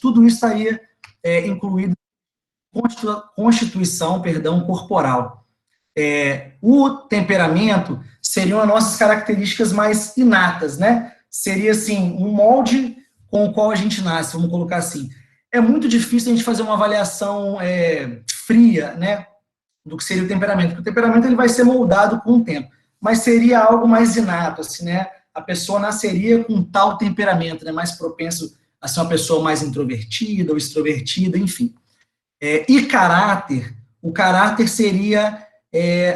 tudo isso estaria incluído constituição, corporal. O temperamento seriam as nossas características mais inatas, né? Seria, assim, um molde com o qual a gente nasce, vamos colocar assim. É muito difícil a gente fazer uma avaliação fria, né, do que seria o temperamento, porque o temperamento ele vai ser moldado com o tempo, mas seria algo mais inato, assim, né? A pessoa nasceria com tal temperamento, né, mais propenso a ser uma pessoa mais introvertida ou extrovertida, enfim. E caráter, o caráter seria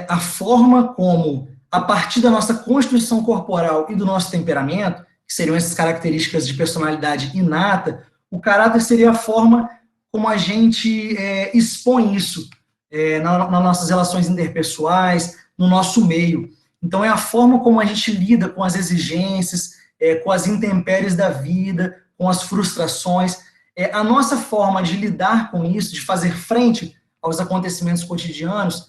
a forma como, a partir da nossa constituição corporal e do nosso temperamento, que seriam essas características de personalidade inata, o caráter seria a forma como a gente expõe isso nas nossas relações interpessoais, no nosso meio. Então, é a forma como a gente lida com as exigências, com as intempéries da vida, com as frustrações. A nossa forma de lidar com isso, de fazer frente aos acontecimentos cotidianos,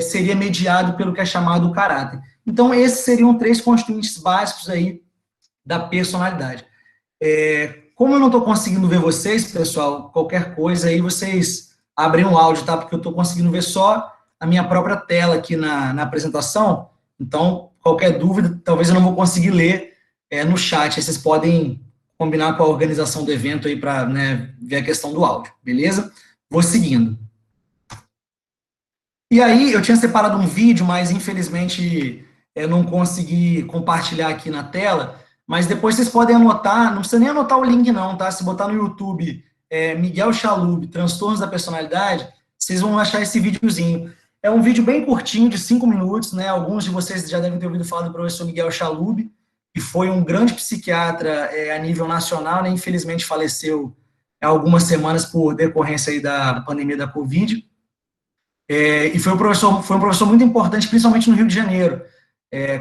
seria mediado pelo que é chamado o caráter. Então, esses seriam 3 constituintes básicos aí da personalidade. Como eu não estou conseguindo ver vocês, pessoal, qualquer coisa aí, vocês abrem um áudio, tá? Porque eu estou conseguindo ver só a minha própria tela aqui na apresentação. Então, qualquer dúvida, talvez eu não vou conseguir ler no chat. Aí vocês podem combinar com a organização do evento aí para, né, ver a questão do áudio, beleza? Vou seguindo. E aí, eu tinha separado um vídeo, mas infelizmente eu não consegui compartilhar aqui na tela, mas depois vocês podem anotar, não precisa nem anotar o link não, tá? Se botar no YouTube, Miguel Chalub, Transtornos da Personalidade, vocês vão achar esse videozinho. É um vídeo bem curtinho, de 5 minutos, né? Alguns de vocês já devem ter ouvido falar do professor Miguel Chalub, que foi um grande psiquiatra a nível nacional, né? Infelizmente faleceu há algumas semanas por decorrência aí da pandemia da Covid. E foi um professor muito importante, principalmente no Rio de Janeiro,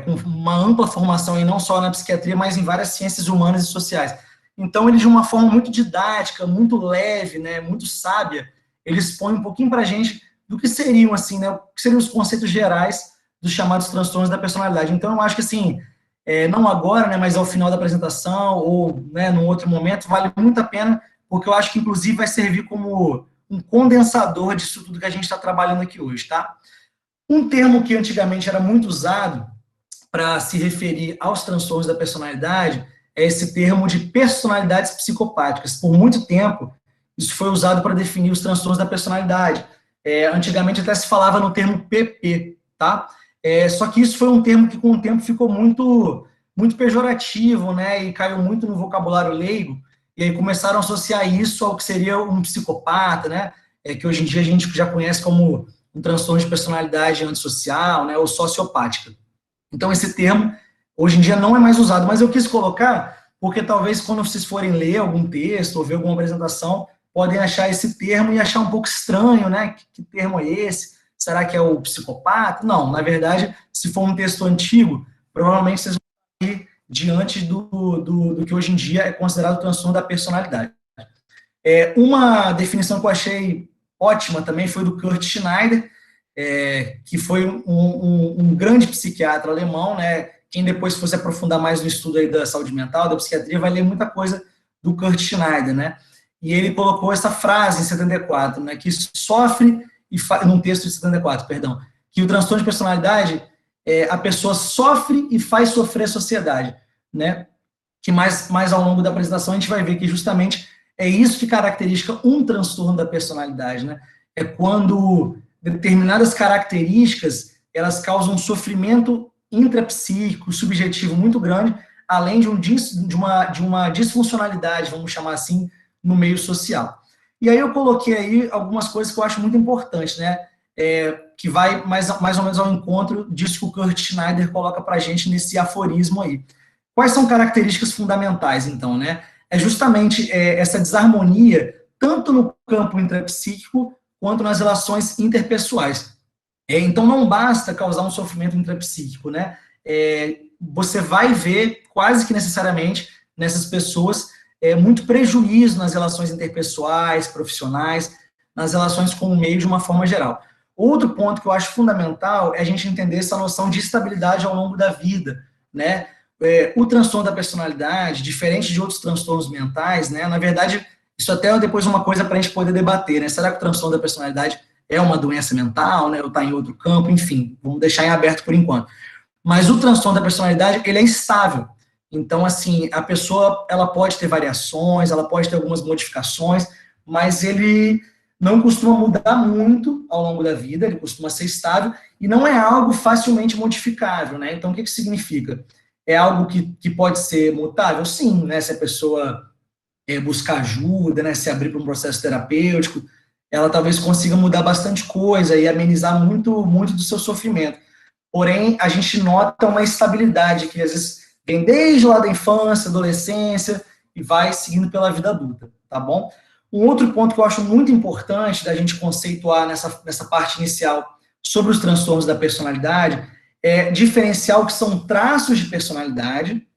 com uma ampla formação, e não só na psiquiatria, mas em várias ciências humanas e sociais. Então, ele, de uma forma muito didática, muito leve, né, muito sábia, ele expõe um pouquinho para a gente do que seriam, assim, né, o que seriam os conceitos gerais dos chamados transtornos da personalidade. Então, eu acho que, assim, não agora, né, mas ao final da apresentação, ou, né, num outro momento, vale muito a pena, porque eu acho que, inclusive, vai servir como um condensador disso tudo que a gente está trabalhando aqui hoje, tá? Um termo que antigamente era muito usado para se referir aos transtornos da personalidade é esse termo de personalidades psicopáticas. Por muito tempo, isso foi usado para definir os transtornos da personalidade. Antigamente até se falava no termo PP, tá? Só que isso foi um termo que com o tempo ficou muito, muito pejorativo, né? E caiu muito no vocabulário leigo. E aí começaram a associar isso ao que seria um psicopata, né? Que hoje em dia a gente já conhece como um transtorno de personalidade antissocial, né? Ou sociopática. Então, esse termo, hoje em dia, não é mais usado, mas eu quis colocar porque talvez quando vocês forem ler algum texto ou ver alguma apresentação, podem achar esse termo e achar um pouco estranho, né? Que termo é esse? Será que é o psicopata? Não, na verdade, se for um texto antigo, provavelmente vocês vão ir diante do que hoje em dia é considerado o transtorno da personalidade. Uma definição que eu achei ótima também foi do Kurt Schneider, que foi um grande psiquiatra alemão, né? Quem depois fosse aprofundar mais no estudo aí da saúde mental, da psiquiatria, vai ler muita coisa do Kurt Schneider, né? E ele colocou essa frase em 74, né? Que sofre num texto de 74, perdão, que o transtorno de personalidade a pessoa sofre e faz sofrer a sociedade, né? Que mais ao longo da apresentação a gente vai ver que justamente é isso que caracteriza um transtorno da personalidade, né? É quando determinadas características elas causam um sofrimento intrapsíquico, subjetivo muito grande, além de uma disfuncionalidade, vamos chamar assim, no meio social. E aí eu coloquei aí algumas coisas que eu acho muito importantes, né? Que vai mais ou menos ao encontro disso que o Kurt Schneider coloca para a gente nesse aforismo aí. Quais são características fundamentais, então, né? É justamente essa desarmonia, tanto no campo intrapsíquico, quanto nas relações interpessoais. Então, não basta causar um sofrimento intrapsíquico, né? Você vai ver, quase que necessariamente, nessas pessoas, muito prejuízo nas relações interpessoais, profissionais, nas relações com o meio de uma forma geral. Outro ponto que eu acho fundamental é a gente entender essa noção de estabilidade ao longo da vida, né? O transtorno da personalidade, diferente de outros transtornos mentais, né? Na verdade, Isso até é depois uma coisa para a gente poder debater, né? Será que o transtorno da personalidade é uma doença mental, né? Ou está em outro campo? Enfim, vamos deixar em aberto por enquanto. Mas o transtorno da personalidade, ele é estável. Então, assim, a pessoa, ela pode ter variações, ela pode ter algumas modificações, mas ele não costuma mudar muito ao longo da vida, ele costuma ser estável e não é algo facilmente modificável, né? Então, o que significa? É algo que pode ser mutável? Sim, né? Se a pessoa buscar ajuda, né? Se abrir para um processo terapêutico, ela talvez consiga mudar bastante coisa e amenizar muito, muito do seu sofrimento. Porém, a gente nota uma estabilidade que às vezes vem desde lá da infância, adolescência e vai seguindo pela vida adulta, tá bom? Um outro ponto que eu acho muito importante da gente conceituar nessa parte inicial sobre os transtornos da personalidade é diferenciar o que são traços de personalidade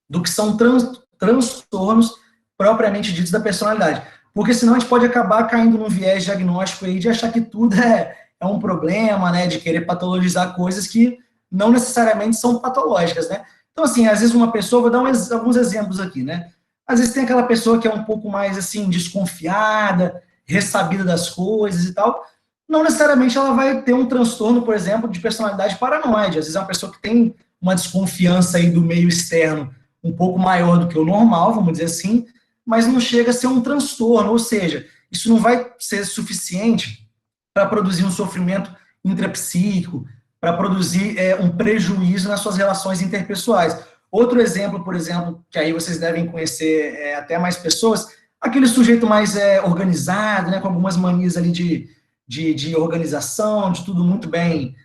do que são transtornos propriamente ditos da personalidade. Porque senão a gente pode acabar caindo num viés diagnóstico aí de achar que tudo é um problema, né, de querer patologizar coisas que não necessariamente são patológicas, né. Então, assim, às vezes uma pessoa, vou dar alguns exemplos aqui, né, às vezes tem aquela pessoa que é um pouco mais, assim, desconfiada, ressabida das coisas e tal, não necessariamente ela vai ter um transtorno, por exemplo, de personalidade paranoide, às vezes é uma pessoa que tem uma desconfiança aí do meio externo um pouco maior do que o normal, vamos dizer assim, mas não chega a ser um transtorno, ou seja, isso não vai ser suficiente para produzir um sofrimento intrapsíquico, para produzir um prejuízo nas suas relações interpessoais. Outro exemplo, por exemplo, que aí vocês devem conhecer até mais pessoas, aquele sujeito mais organizado, né, com algumas manias ali de organização, de tudo muito bem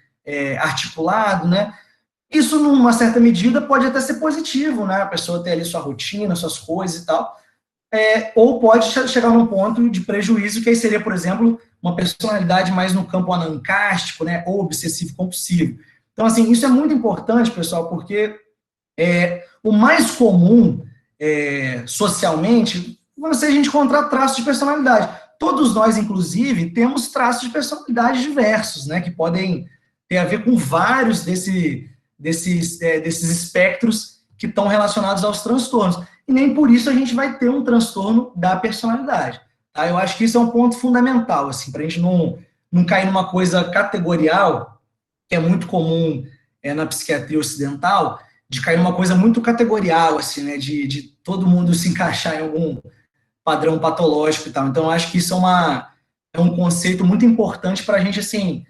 articulado, né, isso, numa certa medida, pode até ser positivo, né, a pessoa ter ali sua rotina, suas coisas e tal, ou pode chegar num ponto de prejuízo, que aí seria, por exemplo, uma personalidade mais no campo anancástico, né, ou obsessivo-compulsivo. Então, assim, isso é muito importante, pessoal, porque o mais comum, socialmente, vai ser a gente encontrar traços de personalidade. Todos nós, inclusive, temos traços de personalidade diversos, né, que podem ter a ver com vários desses espectros que estão relacionados aos transtornos. E nem por isso a gente vai ter um transtorno da personalidade. Tá? Eu acho que isso é um ponto fundamental, assim, para a gente não cair numa coisa categorial, que é muito comum na psiquiatria ocidental, de cair numa coisa muito categorial, assim, né, de todo mundo se encaixar em algum padrão patológico e tal. Então, eu acho que isso é um conceito muito importante para a gente, assim,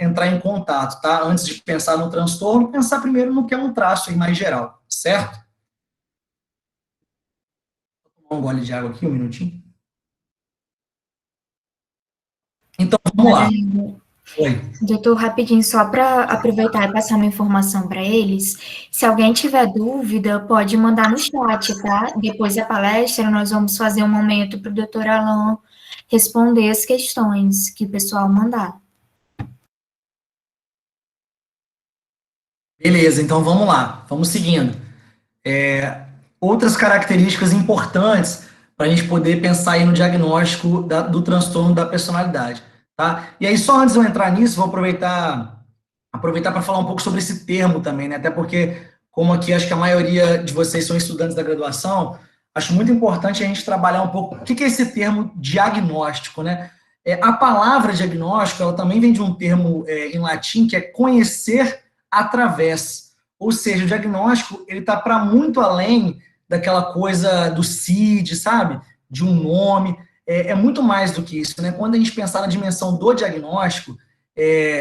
entrar em contato, tá? Antes de pensar no transtorno, pensar primeiro no que é um traço aí mais geral, certo? Vou tomar um gole de água aqui, um minutinho. Então, vamos lá. Oi. Doutor, rapidinho, só para aproveitar e passar uma informação para eles, se alguém tiver dúvida, pode mandar no chat, tá? Depois da palestra, nós vamos fazer um momento para o doutor Alan responder as questões que o pessoal mandar. Beleza, então vamos lá, vamos seguindo. Outras características importantes para a gente poder pensar aí no diagnóstico do transtorno da personalidade, tá? E aí, só antes de eu entrar nisso, vou aproveitar para falar um pouco sobre esse termo também, né? Até porque, como aqui acho que a maioria de vocês são estudantes da graduação, acho muito importante a gente trabalhar um pouco o que é esse termo diagnóstico, né? A palavra diagnóstico, ela também vem de um termo em latim que é conhecer através. Ou seja, o diagnóstico, ele está para muito além daquela coisa do CID, sabe? De um nome. É muito mais do que isso, né? Quando a gente pensar na dimensão do diagnóstico,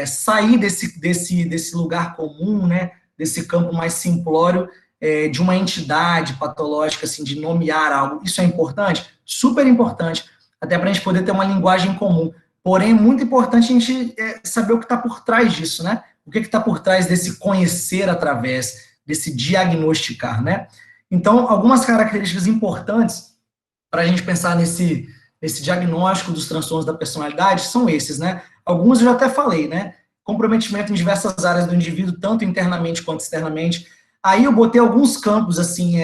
sair desse lugar comum, né? Desse campo mais simplório, de uma entidade patológica, assim, de nomear algo. Isso é importante? Super importante, até para a gente poder ter uma linguagem comum. Porém, é muito importante a gente saber o que está por trás disso, né? O que está por trás desse conhecer através, desse diagnosticar, né? Então, algumas características importantes para a gente pensar nesse diagnóstico dos transtornos da personalidade são esses, né? Alguns eu já até falei, né? Comprometimento em diversas áreas do indivíduo, tanto internamente quanto externamente. Aí eu botei alguns campos, assim,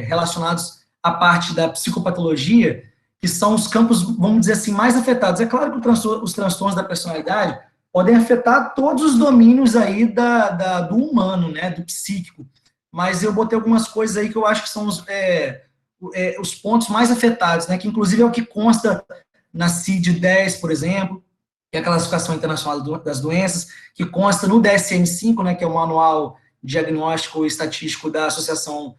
relacionados à parte da psicopatologia, que são os campos, vamos dizer assim, mais afetados. É claro que os transtornos da personalidade podem afetar todos os domínios aí do humano, né, do psíquico. Mas eu botei algumas coisas aí que eu acho que são os pontos mais afetados, né, que inclusive é o que consta na CID-10, por exemplo, que é a Classificação Internacional das Doenças, que consta no DSM-5, né, que é o Manual Diagnóstico e Estatístico da Associação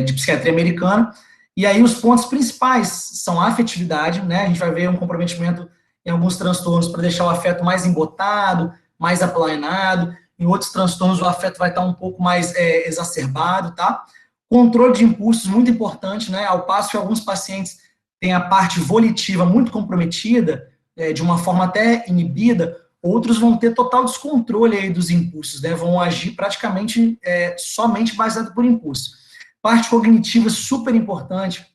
de Psiquiatria Americana. E aí os pontos principais são a afetividade, né, a gente vai ver um comprometimento em alguns transtornos para deixar o afeto mais embotado, mais aplanado, em outros transtornos o afeto vai estar um pouco mais exacerbado, tá? Controle de impulsos, muito importante, né, ao passo que alguns pacientes têm a parte volitiva muito comprometida, de uma forma até inibida, outros vão ter total descontrole aí dos impulsos, né, vão agir praticamente somente baseado por impulso. Parte cognitiva super importante,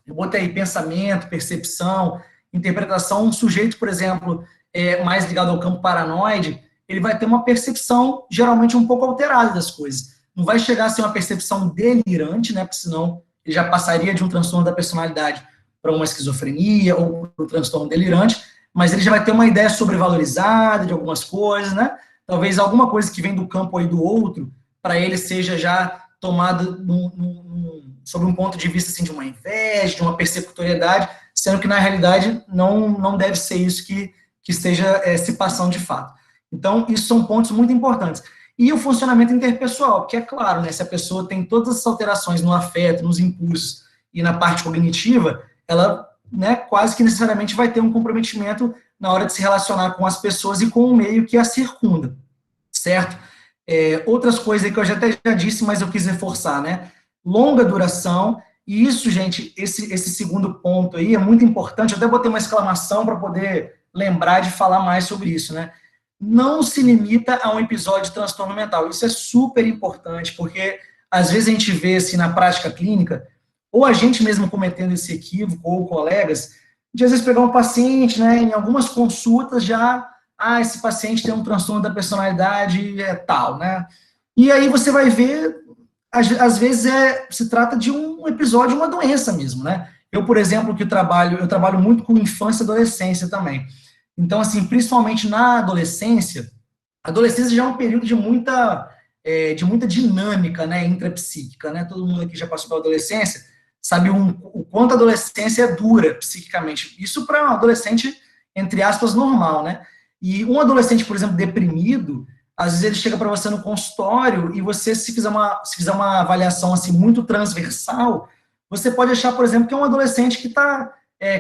eu botei aí pensamento, percepção, interpretação. Um sujeito, por exemplo, mais ligado ao campo paranoide, ele vai ter uma percepção geralmente um pouco alterada das coisas. Não vai chegar a ser uma percepção delirante, né, porque senão ele já passaria de um transtorno da personalidade para uma esquizofrenia ou para um transtorno delirante, mas ele já vai ter uma ideia sobrevalorizada de algumas coisas, né? Talvez alguma coisa que vem do campo aí do outro, para ele seja já tomada sob um ponto de vista assim, de uma inveja, de uma persecutoriedade, sendo que na realidade não deve ser isso que esteja se passando de fato. Então, isso são pontos muito importantes. E o funcionamento interpessoal, porque é claro, né, se a pessoa tem todas essas alterações no afeto, nos impulsos e na parte cognitiva, ela, né, quase que necessariamente vai ter um comprometimento na hora de se relacionar com as pessoas e com o meio que a circunda, certo? Outras coisas aí que eu até já disse, mas eu quis reforçar, né? Longa duração, e isso, gente, esse segundo ponto aí é muito importante, eu até botei uma exclamação para poder lembrar de falar mais sobre isso, né? Não se limita a um episódio de transtorno mental, isso é super importante, porque às vezes a gente vê, assim, na prática clínica, ou a gente mesmo cometendo esse equívoco, ou colegas, de às vezes pegar um paciente, né, em algumas consultas já, esse paciente tem um transtorno da personalidade tal, né, e aí você vai ver, às vezes se trata de um episódio, uma doença mesmo, né. Eu, por exemplo, eu trabalho muito com infância e adolescência também. Então, assim, principalmente na adolescência, a adolescência já é um período de muita dinâmica, né, intrapsíquica, né, todo mundo aqui já passou pela adolescência, sabe o quanto a adolescência é dura psiquicamente. Isso para um adolescente, entre aspas, normal, né? E um adolescente, por exemplo, deprimido, às vezes ele chega para você no consultório e você, se fizer uma avaliação assim muito transversal, você pode achar, por exemplo, que é um adolescente que está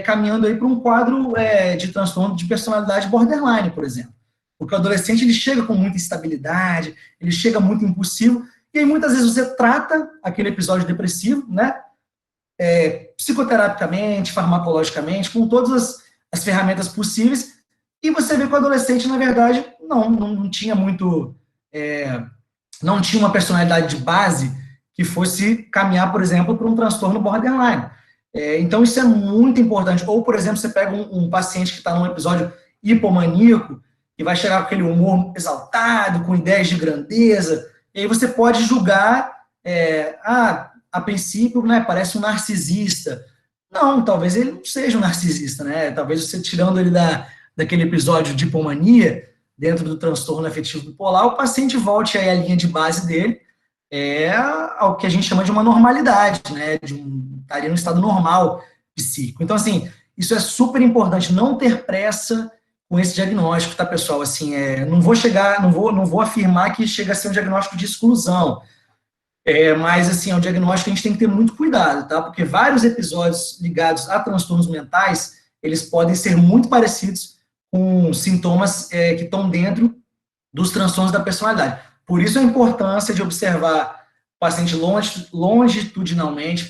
caminhando aí para um quadro de transtorno de personalidade borderline, por exemplo. Porque o adolescente, ele chega com muita instabilidade, ele chega muito impulsivo, e aí muitas vezes você trata aquele episódio depressivo, né, psicoterapicamente, farmacologicamente, com todas as ferramentas possíveis, e você vê que o adolescente, na verdade, não tinha muito, não tinha uma personalidade de base que fosse caminhar, por exemplo, para um transtorno borderline. Então, isso é muito importante. Ou, por exemplo, você pega um paciente que está num episódio hipomaníaco, e vai chegar com aquele humor exaltado, com ideias de grandeza, e aí você pode julgar, a princípio, né, parece um narcisista. Não, talvez ele não seja um narcisista, né? Talvez você tirando ele daquele episódio de hipomania, dentro do transtorno afetivo bipolar, o paciente volte aí à linha de base dele, ao que a gente chama de uma normalidade, né? Estaria no estado normal psíquico. Então, assim, isso é super importante, não ter pressa com esse diagnóstico, tá, pessoal? Assim, não vou afirmar que chega a ser um diagnóstico de exclusão, mas, assim, é um diagnóstico que a gente tem que ter muito cuidado, tá? Porque vários episódios ligados a transtornos mentais, eles podem ser muito parecidos com sintomas que estão dentro dos transtornos da personalidade. Por isso a importância de observar o paciente longitudinalmente,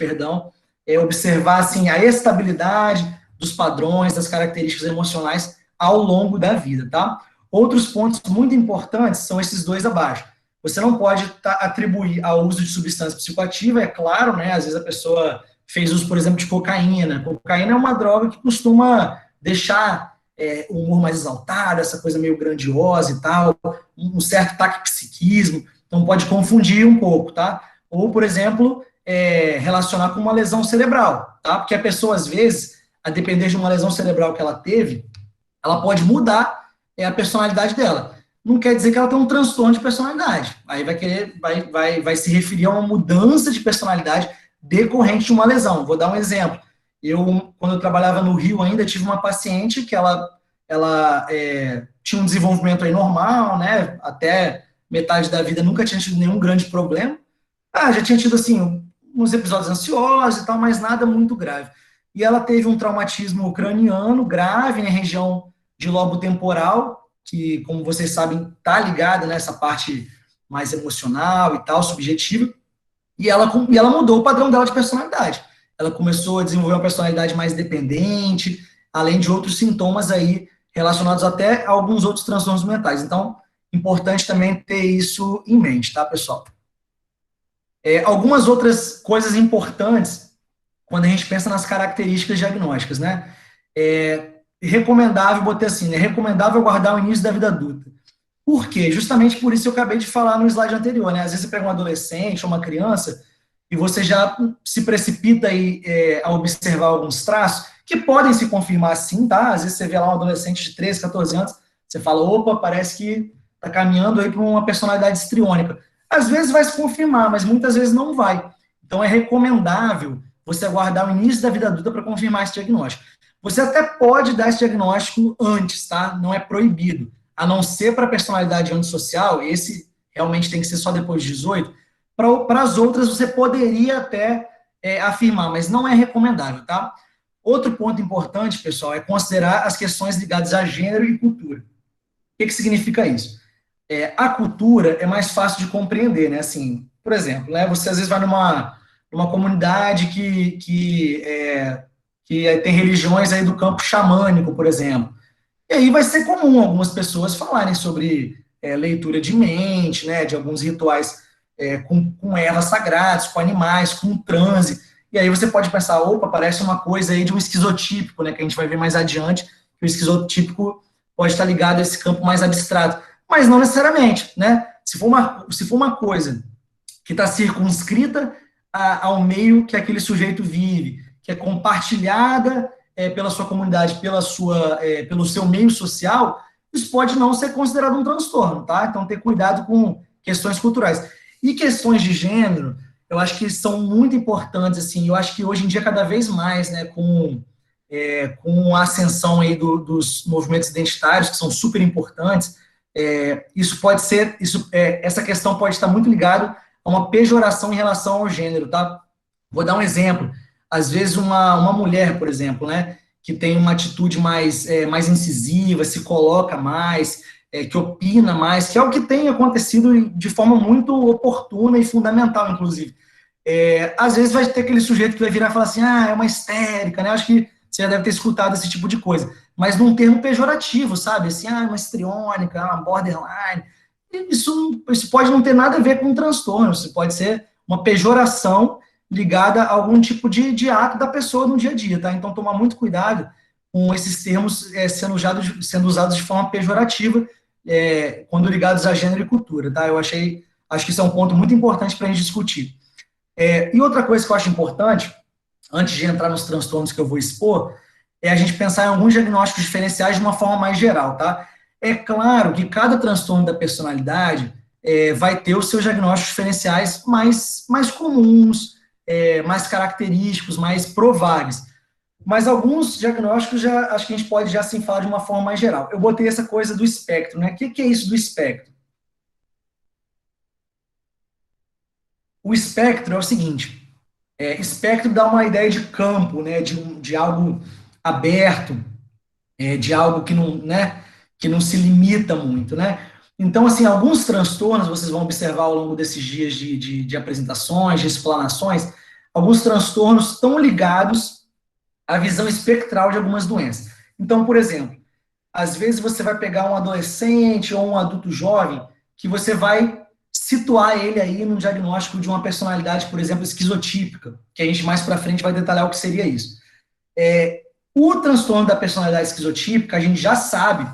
observar, assim, a estabilidade dos padrões, das características emocionais ao longo da vida, tá? Outros pontos muito importantes são esses dois abaixo. Você não pode atribuir ao uso de substância psicoativa, é claro, né? Às vezes a pessoa fez uso, por exemplo, de cocaína. Cocaína é uma droga que costuma deixar o humor mais exaltado, essa coisa meio grandiosa e tal, um certo taquipsiquismo, então pode confundir um pouco, tá? Ou, por exemplo, relacionar com uma lesão cerebral, tá? Porque a pessoa, às vezes, a depender de uma lesão cerebral que ela teve, ela pode mudar a personalidade dela. Não quer dizer que ela tem um transtorno de personalidade. Aí vai se referir a uma mudança de personalidade decorrente de uma lesão. Vou dar um exemplo. Quando eu trabalhava no Rio ainda, tive uma paciente que ela tinha um desenvolvimento aí normal, né? Até metade da vida nunca tinha tido nenhum grande problema. Já tinha tido, assim, uns episódios ansiosos e tal, mas nada muito grave. E ela teve um traumatismo craniano grave na região de lobo temporal, que, como vocês sabem, está ligada nessa parte mais emocional e tal, subjetiva, e ela mudou o padrão dela de personalidade. Ela começou a desenvolver uma personalidade mais dependente, além de outros sintomas aí relacionados até a alguns outros transtornos mentais. Então, importante também ter isso em mente, tá, pessoal? Algumas outras coisas importantes quando a gente pensa nas características diagnósticas, né? Recomendável, botei assim, né? Recomendável guardar o início da vida adulta. Por quê? Justamente por isso eu acabei de falar no slide anterior, né? Às vezes você pega um adolescente ou uma criança e você já se precipita aí, a observar alguns traços que podem se confirmar sim, tá? Às vezes você vê lá um adolescente de 13, 14 anos, você fala, opa, parece que tá caminhando aí para uma personalidade histriônica. Às vezes vai se confirmar, mas muitas vezes não vai. Então é recomendável você aguardar o início da vida adulta para confirmar esse diagnóstico. Você até pode dar esse diagnóstico antes, tá? Não é proibido. A não ser para a personalidade antissocial, esse realmente tem que ser só depois de 18. Para as outras, você poderia até afirmar, mas não é recomendável, tá? Outro ponto importante, pessoal, é considerar as questões ligadas a gênero e cultura. O que significa isso? A cultura é mais fácil de compreender, né? Assim, por exemplo, né, você às vezes vai numa comunidade que tem religiões aí do campo xamânico, por exemplo. E aí vai ser comum algumas pessoas falarem sobre leitura de mente, né, de alguns rituais com ervas sagradas, com animais, com transe. E aí você pode pensar, opa, parece uma coisa aí de um esquizotípico, né, que a gente vai ver mais adiante, que o esquizotípico pode estar ligado a esse campo mais abstrato. Mas não necessariamente, né? Se for uma coisa que está circunscrita ao meio que aquele sujeito vive, que é compartilhada pela sua comunidade, pelo seu meio social, isso pode não ser considerado um transtorno, tá? Então, ter cuidado com questões culturais. E questões de gênero, eu acho que são muito importantes, assim, eu acho que hoje em dia, cada vez mais, né, com a ascensão aí dos movimentos identitários, que são super importantes, essa questão pode estar muito ligada a uma pejoração em relação ao gênero, tá? Vou dar um exemplo. Às vezes uma mulher, por exemplo, né, que tem uma atitude mais incisiva, se coloca mais, que opina mais, que é o que tem acontecido de forma muito oportuna e fundamental, inclusive. Às vezes vai ter aquele sujeito que vai virar e falar assim, é uma histérica, né? Acho que você já deve ter escutado esse tipo de coisa, mas num termo pejorativo, sabe? Assim, uma histriônica, uma borderline. Isso pode não ter nada a ver com um transtorno, isso pode ser uma pejoração ligada a algum tipo de ato da pessoa no dia a dia, tá? Então, tomar muito cuidado com esses termos sendo usados de forma pejorativa quando ligados a gênero e cultura, tá? Acho que isso é um ponto muito importante para a gente discutir. E outra coisa que eu acho importante, antes de entrar nos transtornos que eu vou expor, é a gente pensar em alguns diagnósticos diferenciais de uma forma mais geral, tá? É claro que cada transtorno da personalidade vai ter os seus diagnósticos diferenciais mais comuns, mais característicos, mais prováveis. Mas alguns diagnósticos, acho que a gente pode já sim falar de uma forma mais geral. Eu botei essa coisa do espectro, né? O que é isso do espectro? O espectro é o seguinte, espectro dá uma ideia de campo, né? De algo aberto, de algo que não se limita muito, né? Então, assim, alguns transtornos, vocês vão observar ao longo desses dias de apresentações, de explanações, alguns transtornos estão ligados à visão espectral de algumas doenças. Então, por exemplo, às vezes você vai pegar um adolescente ou um adulto jovem que você vai situar ele aí no diagnóstico de uma personalidade, por exemplo, esquizotípica, que a gente mais para frente vai detalhar o que seria isso. O transtorno da personalidade esquizotípica, a gente já sabe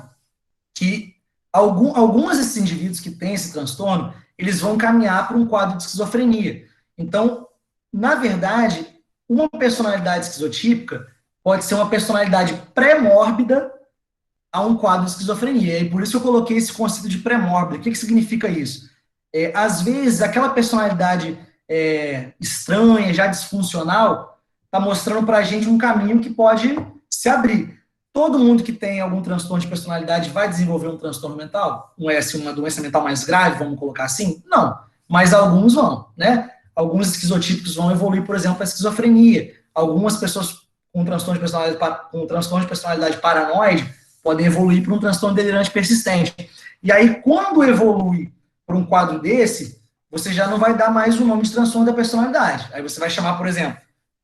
que alguns desses indivíduos que têm esse transtorno, eles vão caminhar para um quadro de esquizofrenia. Então, na verdade, uma personalidade esquizotípica pode ser uma personalidade pré-mórbida a um quadro de esquizofrenia. E por isso eu coloquei esse conceito de pré-mórbida. O que significa isso? Às vezes, aquela personalidade estranha, já disfuncional, está mostrando para a gente um caminho que pode se abrir. Todo mundo que tem algum transtorno de personalidade vai desenvolver um transtorno mental? Uma doença mental mais grave, vamos colocar assim? Não, mas alguns vão, né? Alguns esquizotípicos vão evoluir, por exemplo, para a esquizofrenia. Algumas pessoas com transtorno de personalidade paranoide podem evoluir para um transtorno delirante persistente. E aí, quando evolui para um quadro desse, você já não vai dar mais o nome de transtorno da personalidade. Aí você vai chamar, por exemplo,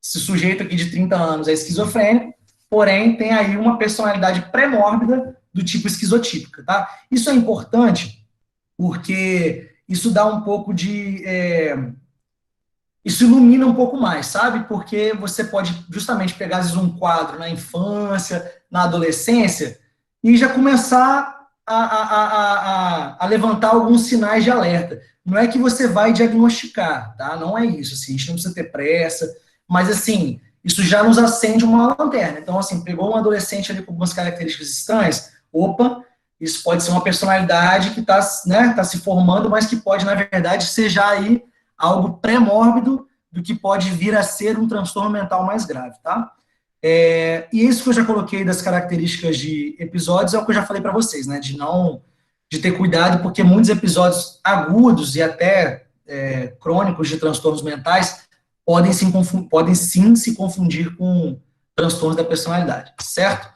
esse sujeito aqui de 30 anos é esquizofrênico, porém tem aí uma personalidade pré-mórbida do tipo esquizotípica, tá? Isso é importante porque isso dá um pouco de... isso ilumina um pouco mais, sabe? Porque você pode justamente pegar, às vezes, um quadro na infância, na adolescência, e já começar a levantar alguns sinais de alerta. Não é que você vai diagnosticar, tá? Não é isso, assim, a gente não precisa ter pressa, mas, assim, isso já nos acende uma lanterna. Então, assim, pegou um adolescente ali com algumas características estranhas, opa, isso pode ser uma personalidade que está, né, tá se formando, mas que pode, na verdade, ser já aí algo pré-mórbido do que pode vir a ser um transtorno mental mais grave, tá? E isso que eu já coloquei das características de episódios é o que eu já falei para vocês, né? De ter cuidado, porque muitos episódios agudos e até crônicos de transtornos mentais podem sim se confundir com transtornos da personalidade, certo?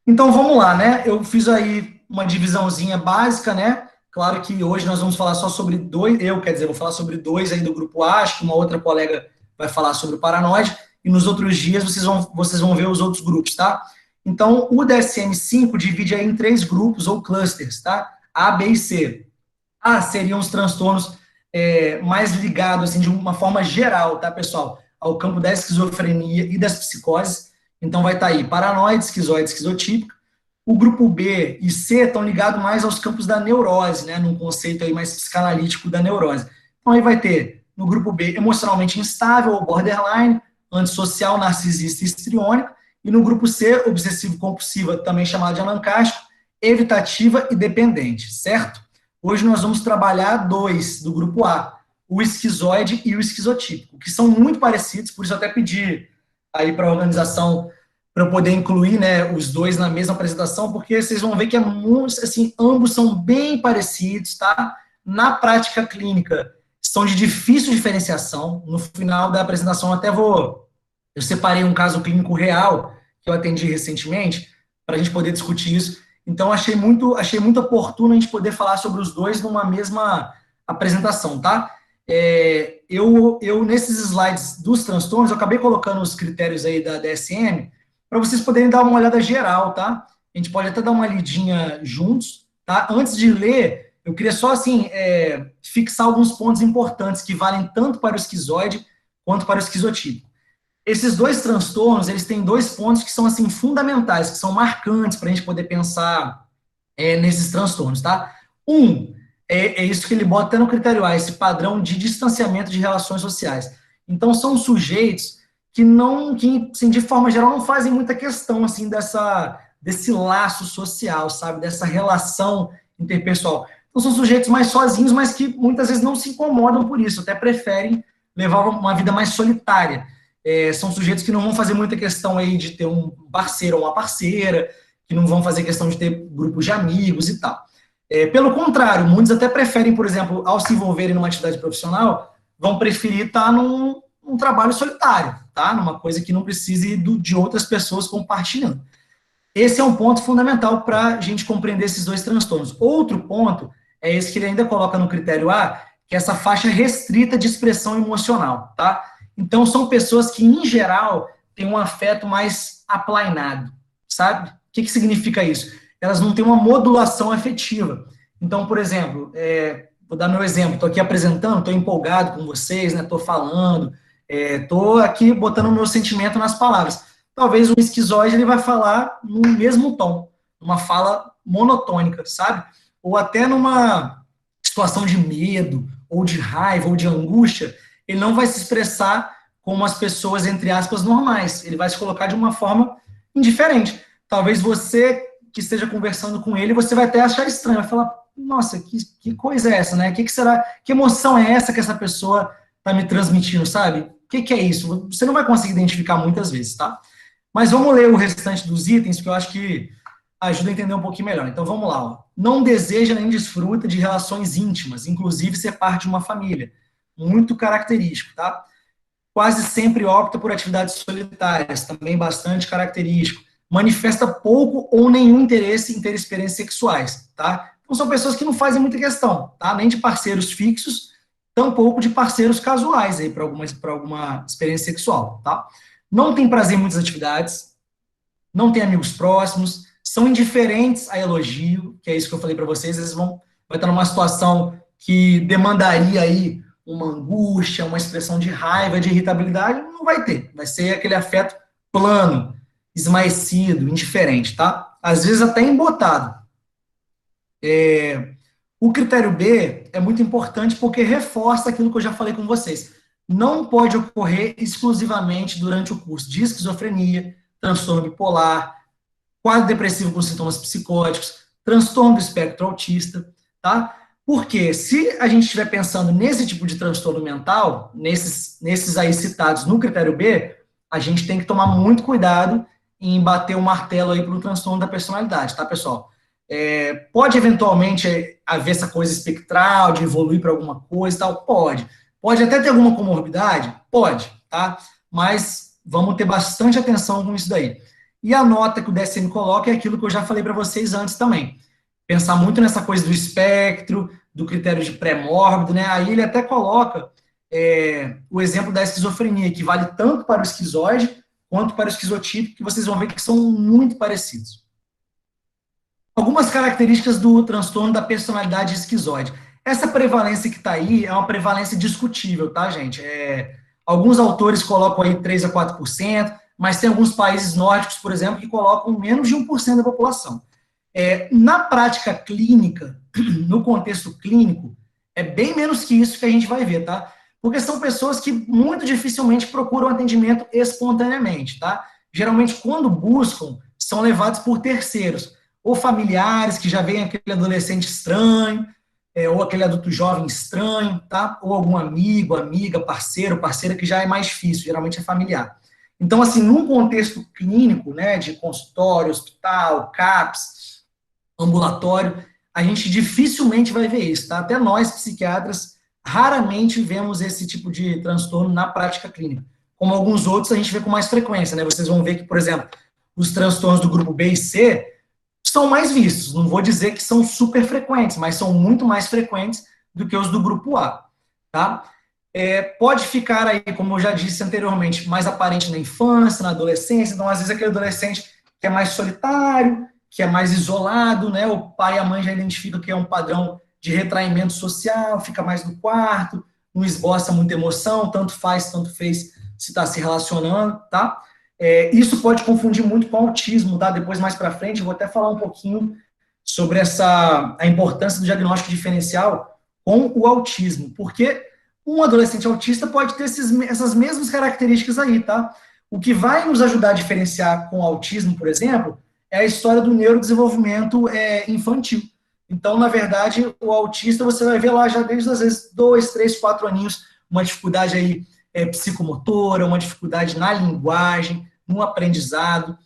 Então vamos lá, né? Eu fiz aí uma divisãozinha básica, né? Claro que hoje nós vamos falar só sobre dois, vou falar sobre dois aí do grupo A, acho que uma outra colega vai falar sobre o paranoide, e nos outros dias vocês vão ver os outros grupos, tá? Então, o DSM-5 divide aí em 3 grupos ou clusters, tá? A, B e C. A seriam os transtornos mais ligados, assim, de uma forma geral, tá, pessoal? Ao campo da esquizofrenia e das psicoses. Então, vai estar aí paranoide, esquizoide, esquizotípico. O grupo B e C estão ligados mais aos campos da neurose, né, num conceito aí mais psicanalítico da neurose. Então, aí vai ter, no grupo B, emocionalmente instável ou borderline, antissocial, narcisista e histriônico, e no grupo C, obsessivo-compulsiva, também chamado de anancástico, evitativa e dependente, certo? Hoje nós vamos trabalhar 2 do grupo A, o esquizoide e o esquizotípico, que são muito parecidos, por isso eu até pedi aí para a organização para eu poder incluir, né, os 2 na mesma apresentação, porque vocês vão ver que assim, ambos são bem parecidos, tá? Na prática clínica, são de difícil diferenciação. No final da apresentação, eu separei um caso clínico real, que eu atendi recentemente, para a gente poder discutir isso. Então, achei muito oportuno a gente poder falar sobre os 2 numa mesma apresentação, tá? Nesses slides dos transtornos, eu acabei colocando os critérios aí da DSM, para vocês poderem dar uma olhada geral, tá? A gente pode até dar uma lidinha juntos, tá? Antes de ler, eu queria só, assim, fixar alguns pontos importantes que valem tanto para o esquizoide quanto para o esquizotípico. Esses 2 transtornos, eles têm 2 pontos que são, assim, fundamentais, que são marcantes para a gente poder pensar nesses transtornos, tá? É isso que ele bota até no critério A, esse padrão de distanciamento de relações sociais. Então, são sujeitos que assim, de forma geral, não fazem muita questão, assim, desse laço social, sabe? Dessa relação interpessoal. Então, são sujeitos mais sozinhos, mas que muitas vezes não se incomodam por isso, até preferem levar uma vida mais solitária. São sujeitos que não vão fazer muita questão aí de ter um parceiro ou uma parceira, que não vão fazer questão de ter grupos de amigos e tal. Pelo contrário, muitos até preferem, por exemplo, ao se envolverem numa atividade profissional, vão preferir estar num trabalho solitário, tá? Numa coisa que não precise de outras pessoas compartilhando. Esse é um ponto fundamental para a gente compreender esses 2 transtornos. Outro ponto é esse que ele ainda coloca no critério A, que é essa faixa restrita de expressão emocional, tá? Então, são pessoas que, em geral, têm um afeto mais aplainado, sabe? O que significa isso? Elas não têm uma modulação afetiva. Então, por exemplo, vou dar meu exemplo, estou aqui apresentando, estou empolgado com vocês, né? Estou falando, estou aqui botando o meu sentimento nas palavras. Talvez o esquizoide ele vai falar no mesmo tom, uma fala monotônica, sabe? Ou até numa situação de medo, ou de raiva, ou de angústia, ele não vai se expressar como as pessoas, entre aspas, normais. Ele vai se colocar de uma forma indiferente. Talvez você que esteja conversando com ele, você vai até achar estranho, vai falar, nossa, que coisa é essa, né? Que será? Que emoção é essa que essa pessoa tá me transmitindo, sabe? O que, que é isso? Você não vai conseguir identificar muitas vezes, tá? Mas vamos ler o restante dos itens, porque eu acho que ajuda a entender um pouquinho melhor. Então vamos lá. Ó. Não deseja nem desfruta de relações íntimas, inclusive ser parte de uma família. Muito característico, tá? Quase sempre opta por atividades solitárias, também bastante característico. Manifesta pouco ou nenhum interesse em ter experiências sexuais, tá? Então são pessoas que não fazem muita questão, tá? Nem de parceiros fixos, tampouco de parceiros casuais aí para alguma experiência sexual, tá? Não tem prazer em muitas atividades, não tem amigos próximos, são indiferentes a elogio, que é isso que eu falei para vocês, eles vai estar numa situação que demandaria aí uma angústia, uma expressão de raiva, de irritabilidade, não vai ter. Vai ser aquele afeto plano, esmaecido, indiferente, tá? Às vezes até embotado. O critério B é muito importante porque reforça aquilo que eu já falei com vocês. Não pode ocorrer exclusivamente durante o curso de esquizofrenia, transtorno bipolar, quadro depressivo com sintomas psicóticos, transtorno do espectro autista, tá? Porque se a gente estiver pensando nesse tipo de transtorno mental, nesses aí citados no critério B, a gente tem que tomar muito cuidado em bater o martelo aí para o transtorno da personalidade, tá, pessoal? Pode eventualmente haver essa coisa espectral, de evoluir para alguma coisa e tal? Pode. Pode até ter alguma comorbidade? Pode, tá? Mas vamos ter bastante atenção com isso daí. E a nota que o DSM coloca é aquilo que eu já falei para vocês antes também. Pensar muito nessa coisa do espectro, do critério de pré-mórbido, né? Aí ele até coloca o exemplo da esquizofrenia, que vale tanto para o esquizoide quanto para o esquizotípico, que vocês vão ver que são muito parecidos. Algumas características do transtorno da personalidade esquizoide. Essa prevalência que está aí é uma prevalência discutível, tá, gente? Alguns autores colocam aí 3 a 4%, mas tem alguns países nórdicos, por exemplo, que colocam menos de 1% da população. Na prática clínica, no contexto clínico, é bem menos que isso que a gente vai ver, tá? Porque são pessoas que muito dificilmente procuram atendimento espontaneamente, tá? Geralmente, quando buscam, são levados por terceiros, ou familiares que já veem aquele adolescente estranho, ou aquele adulto jovem estranho, tá? Ou algum amigo, amiga, parceiro, parceira, que já é mais difícil, geralmente é familiar. Então, assim, num contexto clínico, né, de consultório, hospital, CAPS, ambulatório, a gente dificilmente vai ver isso, tá? Até nós, psiquiatras, raramente vemos esse tipo de transtorno na prática clínica. Como alguns outros, a gente vê com mais frequência, né? Vocês vão ver que, por exemplo, os transtornos do grupo B e C são mais vistos. Não vou dizer que são super frequentes, mas são muito mais frequentes do que os do grupo A, tá? Pode ficar aí, como eu já disse anteriormente, mais aparente na infância, na adolescência. Então, às vezes, aquele adolescente que é mais solitário, que é mais isolado, né? O pai e a mãe já identificam que é um padrão de retraimento social, fica mais no quarto, não esboça muita emoção, tanto faz, tanto fez se está se relacionando, tá? Isso pode confundir muito com autismo, tá? Depois, mais para frente, eu vou até falar um pouquinho sobre a importância do diagnóstico diferencial com o autismo, porque um adolescente autista pode ter essas mesmas características aí, tá? O que vai nos ajudar a diferenciar com o autismo, por exemplo, é a história do neurodesenvolvimento infantil. Então, na verdade, o autista, você vai ver lá já desde, às vezes, 2, 3, 4 aninhos, uma dificuldade aí psicomotora, uma dificuldade na linguagem, no aprendizado,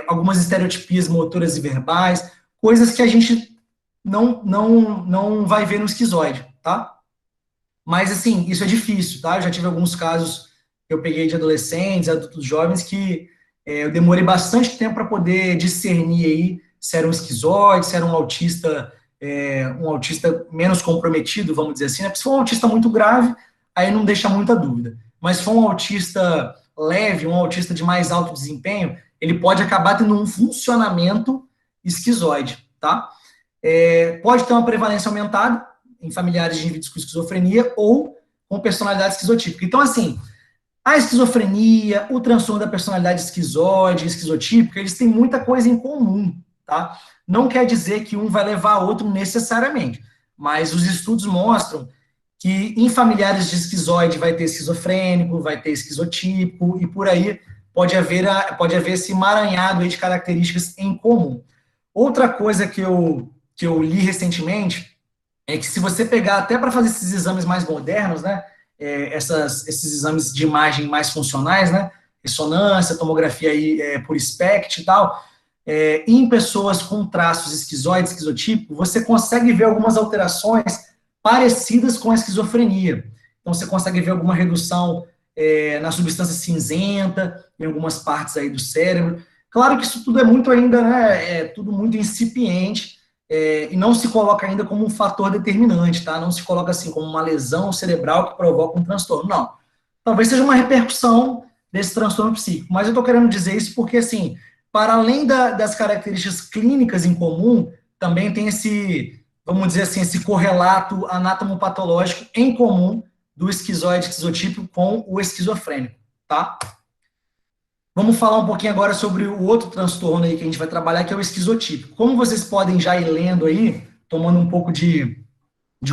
algumas estereotipias motoras e verbais, coisas que a gente não vai ver no esquizoide, tá? Mas, assim, isso é difícil, tá? Eu já tive alguns casos que eu peguei de adolescentes, adultos jovens, que eu demorei bastante tempo para poder discernir aí se era um esquizoide, se era um autista menos comprometido, vamos dizer assim, né? Porque se for um autista muito grave, aí não deixa muita dúvida. Mas se for um autista leve, um autista de mais alto desempenho, ele pode acabar tendo um funcionamento esquizoide, tá? Pode ter uma prevalência aumentada em familiares de indivíduos com esquizofrenia ou com personalidade esquizotípica. Então, assim, a esquizofrenia, o transtorno da personalidade esquizoide, esquizotípica, eles têm muita coisa em comum, tá? Não quer dizer que um vai levar a outro necessariamente, mas os estudos mostram que em familiares de esquizoide vai ter esquizofrênico, vai ter esquizotípico, e por aí pode haver esse emaranhado aí de características em comum. Outra coisa que eu li recentemente é que se você pegar até para fazer esses exames mais modernos, né, esses exames de imagem mais funcionais, né? Ressonância, tomografia aí, por SPECT e tal, em pessoas com traços esquizoides, esquizotípico, você consegue ver algumas alterações parecidas com a esquizofrenia. Então, você consegue ver alguma redução na substância cinzenta, em algumas partes aí do cérebro. Claro que isso tudo é muito ainda, né, tudo muito incipiente, e não se coloca ainda como um fator determinante, tá? Não se coloca assim como uma lesão cerebral que provoca um transtorno, não. Talvez seja uma repercussão desse transtorno psíquico, mas eu estou querendo dizer isso porque, assim, para além das características clínicas em comum, também tem esse, vamos dizer assim, esse correlato anatomopatológico em comum do esquizoide esquizotípico com o esquizofrênico, tá? Vamos falar um pouquinho agora sobre o outro transtorno aí que a gente vai trabalhar, que é o esquizotípico. Como vocês podem já ir lendo aí, tomando um pouco de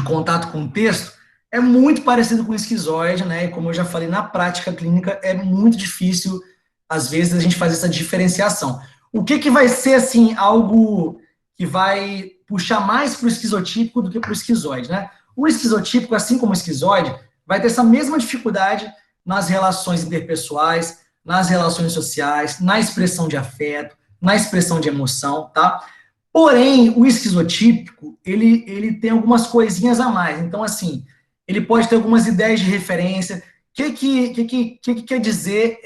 contato com o texto, é muito parecido com o esquizoide, né? E como eu já falei, na prática clínica é muito difícil, às vezes, a gente fazer essa diferenciação. O que vai ser, assim, algo que vai puxar mais para o esquizotípico do que para o esquizoide, né? O esquizotípico, assim como o esquizoide, vai ter essa mesma dificuldade nas relações interpessoais, nas relações sociais, na expressão de afeto, na expressão de emoção, tá? Porém, o esquizotípico, ele tem algumas coisinhas a mais. Então, assim, ele pode ter algumas ideias de referência. O que quer dizer,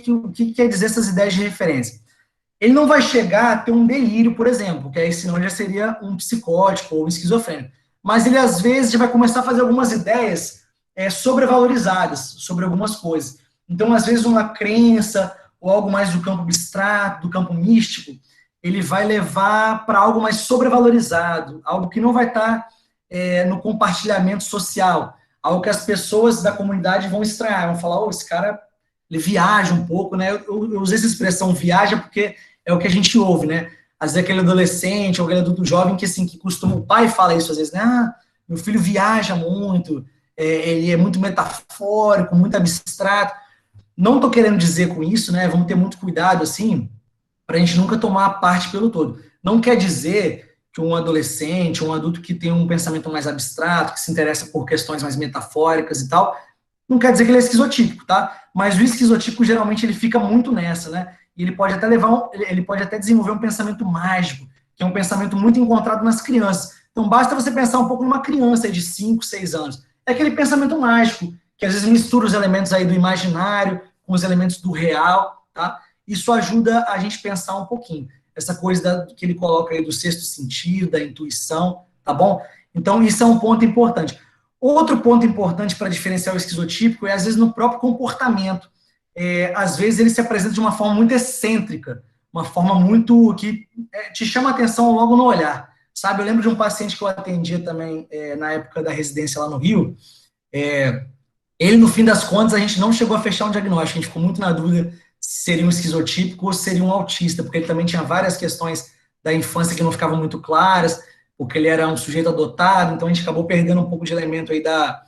o que quer dizer essas ideias de referência? Ele não vai chegar a ter um delírio, por exemplo, que aí senão já seria um psicótico ou um esquizofrênico. Mas ele, às vezes, já vai começar a fazer algumas ideias sobrevalorizadas sobre algumas coisas. Então, às vezes, uma crença ou algo mais do campo abstrato, do campo místico, ele vai levar para algo mais sobrevalorizado, algo que não vai estar no compartilhamento social, algo que as pessoas da comunidade vão estranhar, vão falar, esse cara, ele viaja um pouco, né? Eu usei essa expressão viaja porque é o que a gente ouve, né? Às vezes aquele adolescente ou aquele adulto jovem que, assim, que costuma, o pai fala isso às vezes, né? Meu filho viaja muito, ele é muito metafórico, muito abstrato. Não estou querendo dizer com isso, né? Vamos ter muito cuidado, assim, para a gente nunca tomar a parte pelo todo. Não quer dizer que um adolescente, um adulto que tem um pensamento mais abstrato, que se interessa por questões mais metafóricas e tal, não quer dizer que ele é esquizotípico, tá? Mas o esquizotípico, geralmente, ele fica muito nessa, né? E ele pode até ele pode até desenvolver um pensamento mágico, que é um pensamento muito encontrado nas crianças. Então, basta você pensar um pouco numa criança de 5, 6 anos. É aquele pensamento mágico, que às vezes mistura os elementos aí do imaginário com os elementos do real, tá? Isso ajuda a gente pensar um pouquinho. Essa coisa que ele coloca aí do sexto sentido, da intuição, tá bom? Então, isso é um ponto importante. Outro ponto importante para diferenciar o esquizotípico é, às vezes, no próprio comportamento. Às vezes, ele se apresenta de uma forma muito excêntrica, uma forma muito que te chama a atenção logo no olhar, sabe? Eu lembro de um paciente que eu atendia também na época da residência lá no Rio. Ele, no fim das contas, a gente não chegou a fechar um diagnóstico, a gente ficou muito na dúvida se seria um esquizotípico ou seria um autista, porque ele também tinha várias questões da infância que não ficavam muito claras, porque ele era um sujeito adotado, então a gente acabou perdendo um pouco de elemento aí da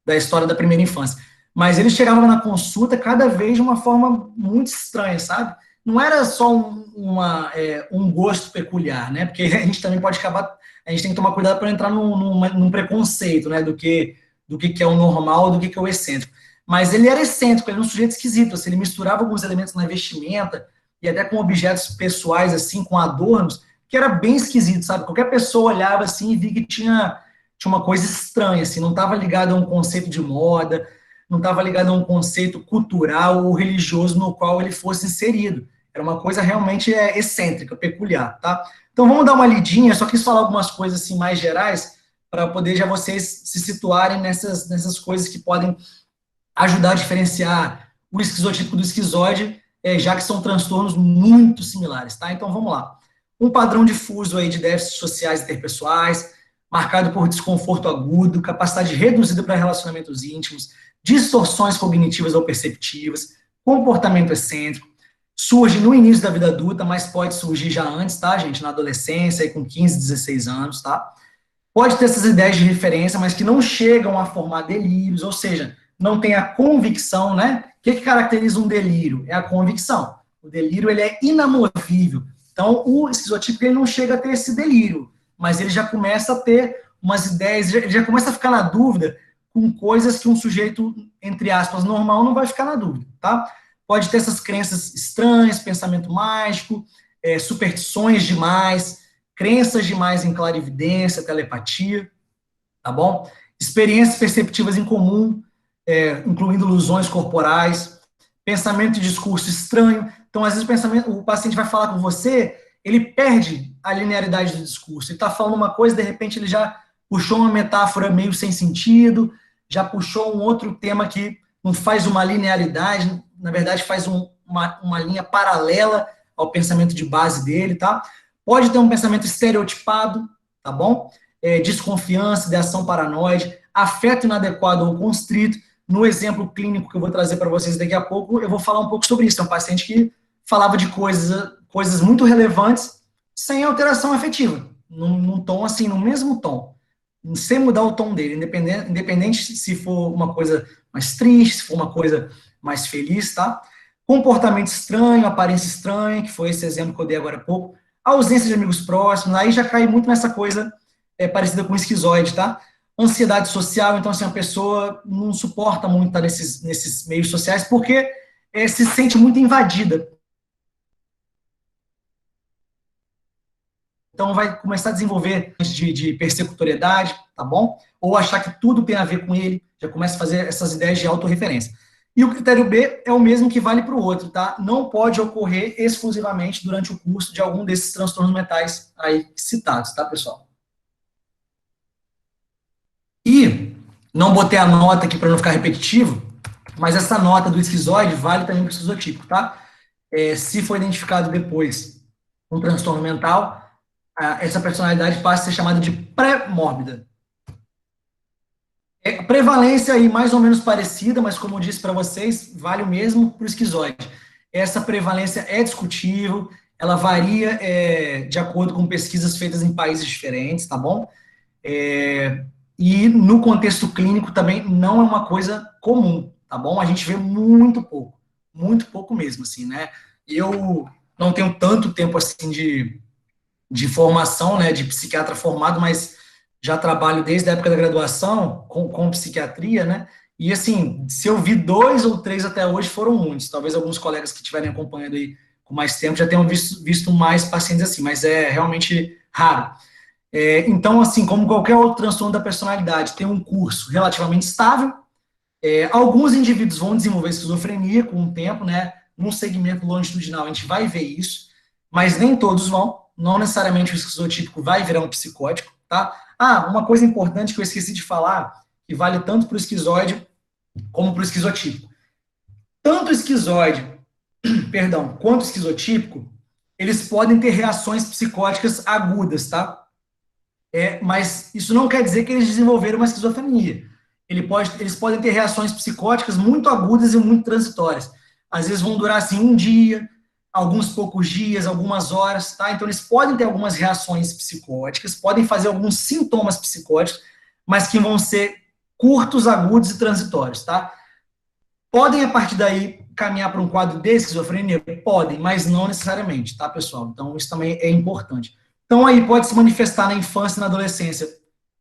história da primeira infância. Mas ele chegava na consulta cada vez de uma forma muito estranha, sabe? Não era só um gosto peculiar, né? Porque a gente também pode acabar, a gente tem que tomar cuidado para entrar num preconceito, né? Do que é o normal, do que é o excêntrico. Mas ele era excêntrico, ele era um sujeito esquisito, assim, ele misturava alguns elementos na vestimenta e até com objetos pessoais, assim, com adornos, que era bem esquisito, sabe? Qualquer pessoa olhava assim e via que tinha uma coisa estranha, assim, não estava ligado a um conceito de moda, não estava ligado a um conceito cultural ou religioso no qual ele fosse inserido. Era uma coisa realmente excêntrica, peculiar, tá? Então vamos dar uma lidinha, só quis falar algumas coisas assim mais gerais, para poder já vocês se situarem nessas coisas que podem ajudar a diferenciar o esquizotípico do esquizoide, já que são transtornos muito similares, tá? Então vamos lá. Um padrão difuso aí de déficits sociais interpessoais, marcado por desconforto agudo, capacidade reduzida para relacionamentos íntimos, distorções cognitivas ou perceptivas, comportamento excêntrico, surge no início da vida adulta, mas pode surgir já antes, tá, gente? Na adolescência, aí com 15, 16 anos, tá? Pode ter essas ideias de referência, mas que não chegam a formar delírios, ou seja, não tem a convicção, né? O que caracteriza um delírio? É a convicção. O delírio, ele é inamovível. Então, o esquizotípico, ele não chega a ter esse delírio, mas ele já começa a ter umas ideias, ele já começa a ficar na dúvida com coisas que um sujeito, entre aspas, normal não vai ficar na dúvida, tá? Pode ter essas crenças estranhas, pensamento mágico, superstições demais, crenças demais em clarividência, telepatia, tá bom? Experiências perceptivas em comum, incluindo ilusões corporais, pensamento e discurso estranho. Então, às vezes, o paciente vai falar com você, ele perde a linearidade do discurso. Ele está falando uma coisa, de repente, ele já puxou uma metáfora meio sem sentido, já puxou um outro tema que não faz uma linearidade, na verdade, faz uma linha paralela ao pensamento de base dele, tá? Pode ter um pensamento estereotipado, tá bom? Desconfiança, ideação paranoide, afeto inadequado ou constrito. No exemplo clínico que eu vou trazer para vocês daqui a pouco, eu vou falar um pouco sobre isso. É um paciente que falava de coisas muito relevantes sem alteração afetiva, num tom assim, no mesmo tom, sem mudar o tom dele, independente se for uma coisa mais triste, se for uma coisa mais feliz, tá? Comportamento estranho, aparência estranha, que foi esse exemplo que eu dei agora há pouco, ausência de amigos próximos, aí já cai muito nessa coisa parecida com esquizoide, tá? Ansiedade social, então assim, a pessoa não suporta muito estar nesses meios sociais porque se sente muito invadida. Então vai começar a desenvolver de persecutoriedade, tá bom? Ou achar que tudo tem a ver com ele, já começa a fazer essas ideias de autorreferência. E o critério B é o mesmo que vale para o outro, tá? Não pode ocorrer exclusivamente durante o curso de algum desses transtornos mentais aí citados, tá, pessoal? E não botei a nota aqui para não ficar repetitivo, mas essa nota do esquizoide vale também para o esquizotípico, tá? Se for identificado depois um transtorno mental, essa personalidade passa a ser chamada de pré-mórbida. Prevalência aí mais ou menos parecida, mas como eu disse para vocês, vale o mesmo para o esquizoide. Essa prevalência é discutível, ela varia de acordo com pesquisas feitas em países diferentes, tá bom? E no contexto clínico também não é uma coisa comum, tá bom? A gente vê muito pouco mesmo, assim, né? Eu não tenho tanto tempo, assim, de formação, né, de psiquiatra formado, mas já trabalho desde a época da graduação com psiquiatria, né? E, assim, se eu vi 2 ou 3 até hoje, foram muitos. Talvez alguns colegas que estiverem acompanhando aí com mais tempo já tenham visto mais pacientes assim, mas é realmente raro. Então, assim, como qualquer outro transtorno da personalidade, tem um curso relativamente estável. Alguns indivíduos vão desenvolver esquizofrenia com o tempo, né? Num segmento longitudinal, a gente vai ver isso, mas nem todos vão. Não necessariamente o esquizotípico vai virar um psicótico, tá? Uma coisa importante que eu esqueci de falar, que vale tanto para o esquizoide como para o esquizotípico. Tanto o esquizoide, quanto o esquizotípico, eles podem ter reações psicóticas agudas, tá? Mas isso não quer dizer que eles desenvolveram uma esquizofrenia. Eles podem ter reações psicóticas muito agudas e muito transitórias. Às vezes vão durar, assim, um dia, alguns poucos dias, algumas horas, tá? Então, eles podem ter algumas reações psicóticas, podem fazer alguns sintomas psicóticos, mas que vão ser curtos, agudos e transitórios, tá? Podem, a partir daí, caminhar para um quadro de esquizofrenia? Podem, mas não necessariamente, tá, pessoal? Então, isso também é importante. Então, aí pode se manifestar na infância e na adolescência.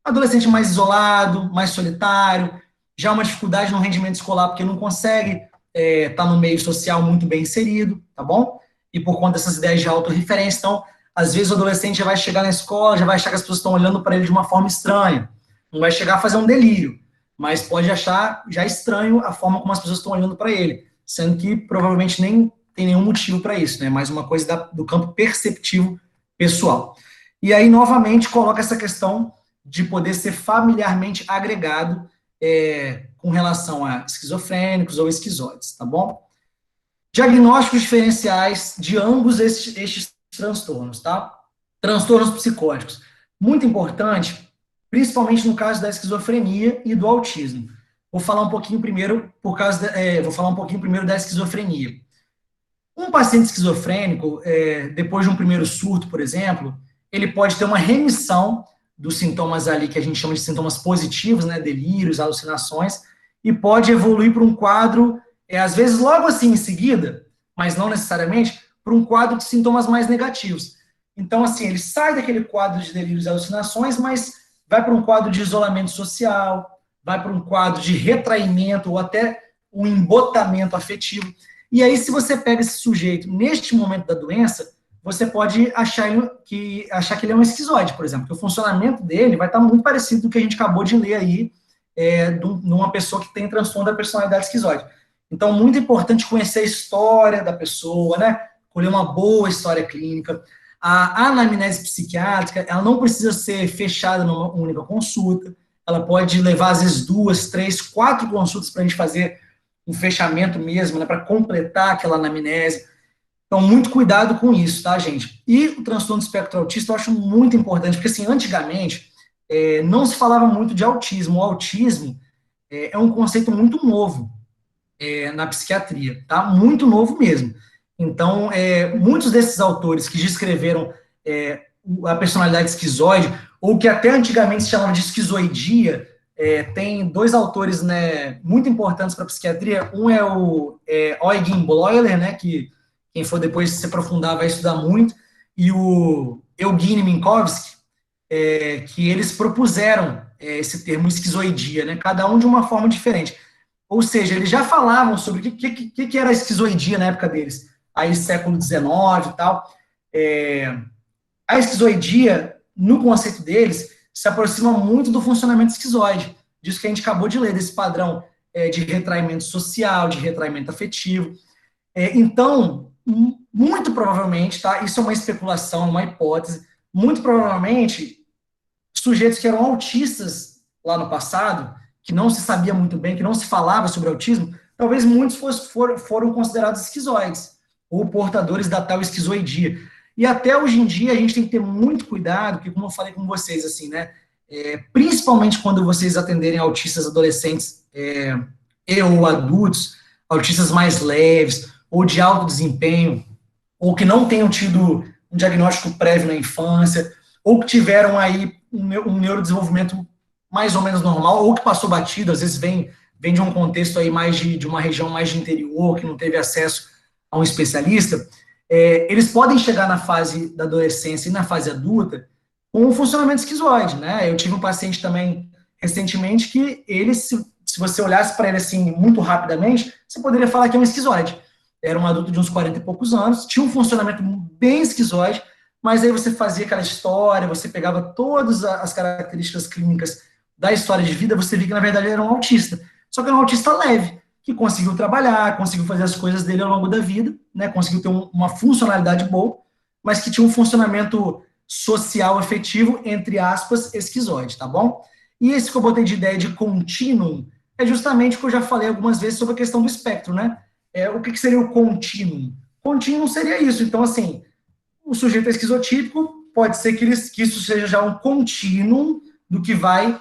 Adolescente mais isolado, mais solitário, já uma dificuldade no rendimento escolar, porque não consegue estar no meio social muito bem inserido, tá bom? E por conta dessas ideias de autorreferência, então, às vezes o adolescente já vai chegar na escola, já vai achar que as pessoas estão olhando para ele de uma forma estranha, não vai chegar a fazer um delírio, mas pode achar já estranho a forma como as pessoas estão olhando para ele, sendo que provavelmente nem tem nenhum motivo para isso, né? Mais uma coisa do campo perceptivo pessoal. E aí, novamente, coloca essa questão de poder ser familiarmente agregado com relação a esquizofrênicos ou esquizoides, tá bom? Diagnósticos diferenciais de ambos estes transtornos, tá? Transtornos psicóticos. Muito importante, principalmente no caso da esquizofrenia e do autismo. Vou falar um pouquinho primeiro da esquizofrenia. Um paciente esquizofrênico, depois de um primeiro surto, por exemplo, ele pode ter uma remissão dos sintomas ali que a gente chama de sintomas positivos, né, delírios, alucinações, e pode evoluir para um quadro, às vezes logo assim em seguida, mas não necessariamente, para um quadro de sintomas mais negativos. Então, assim, ele sai daquele quadro de delírios e alucinações, mas vai para um quadro de isolamento social, vai para um quadro de retraimento ou até um embotamento afetivo. E aí, se você pega esse sujeito neste momento da doença, você pode achar que ele é um esquizoide, por exemplo, que o funcionamento dele vai estar muito parecido com o que a gente acabou de ler aí, numa pessoa que tem transtorno da personalidade esquizoide. Então, muito importante conhecer a história da pessoa, né? Colher uma boa história clínica. A anamnese psiquiátrica, ela não precisa ser fechada numa única consulta, ela pode levar, às vezes, 2, 3, 4 consultas para a gente fazer um fechamento mesmo, né, para completar aquela anamnese. Então, muito cuidado com isso, tá, gente? E o transtorno do espectro autista eu acho muito importante, porque, assim, antigamente, não se falava muito de autismo. O autismo é um conceito muito novo na psiquiatria, tá? Muito novo mesmo. Então, muitos desses autores que descreveram a personalidade esquizoide, ou que até antigamente se chamava de esquizoidia, tem 2 autores, né, muito importantes para a psiquiatria. Um é o Eugen Bleuler, né, que quem for depois se aprofundar vai estudar muito, e o Evgeny Minkovsky, que eles propuseram esse termo esquizoidia, né, cada um de uma forma diferente. Ou seja, eles já falavam sobre o que era a esquizoidia na época deles, aí século XIX e tal. A esquizoidia, no conceito deles, se aproxima muito do funcionamento esquizoide, disso que a gente acabou de ler, desse padrão de retraimento social, de retraimento afetivo. Então, muito provavelmente, tá? Isso é uma especulação, uma hipótese, muito provavelmente, sujeitos que eram autistas lá no passado, que não se sabia muito bem, que não se falava sobre autismo, talvez muitos foram considerados esquizoides, ou portadores da tal esquizoidia. E até hoje em dia a gente tem que ter muito cuidado, porque como eu falei com vocês, assim, né, principalmente quando vocês atenderem autistas adolescentes e ou adultos, autistas mais leves, ou de alto desempenho, ou que não tenham tido um diagnóstico prévio na infância, ou que tiveram aí um neurodesenvolvimento mais ou menos normal, ou que passou batido, às vezes vem de um contexto aí mais de uma região mais de interior, que não teve acesso a um especialista, eles podem chegar na fase da adolescência e na fase adulta com um funcionamento esquizoide, né? Eu tive um paciente também recentemente que ele, se você olhasse para ele assim muito rapidamente, você poderia falar que é um esquizoide. Era um adulto de uns 40 e poucos anos, tinha um funcionamento bem esquizoide, mas aí você fazia aquela história, você pegava todas as características clínicas da história de vida, você via que na verdade ele era um autista. Só que era um autista leve, que conseguiu trabalhar, conseguiu fazer as coisas dele ao longo da vida, né, conseguiu ter uma funcionalidade boa, mas que tinha um funcionamento social efetivo, entre aspas, esquizoide, tá bom? E esse que eu botei de ideia de contínuo é justamente o que eu já falei algumas vezes sobre a questão do espectro, né? O que seria o contínuo? Contínuo seria isso. Então, assim, o sujeito é esquizotípico, pode ser que isso seja já um contínuo do que vai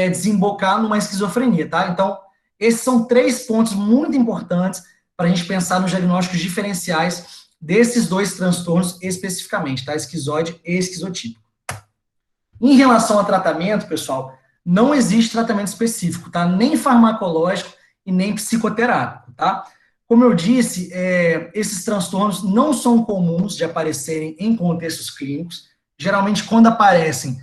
desembocar numa esquizofrenia, tá? Então, esses são 3 pontos muito importantes para a gente pensar nos diagnósticos diferenciais desses 2 transtornos especificamente, tá? Esquizoide e esquizotípico. Em relação ao tratamento, pessoal, não existe tratamento específico, tá? Nem farmacológico e nem psicoterápico, tá? Como eu disse, esses transtornos não são comuns de aparecerem em contextos clínicos. Geralmente, quando aparecem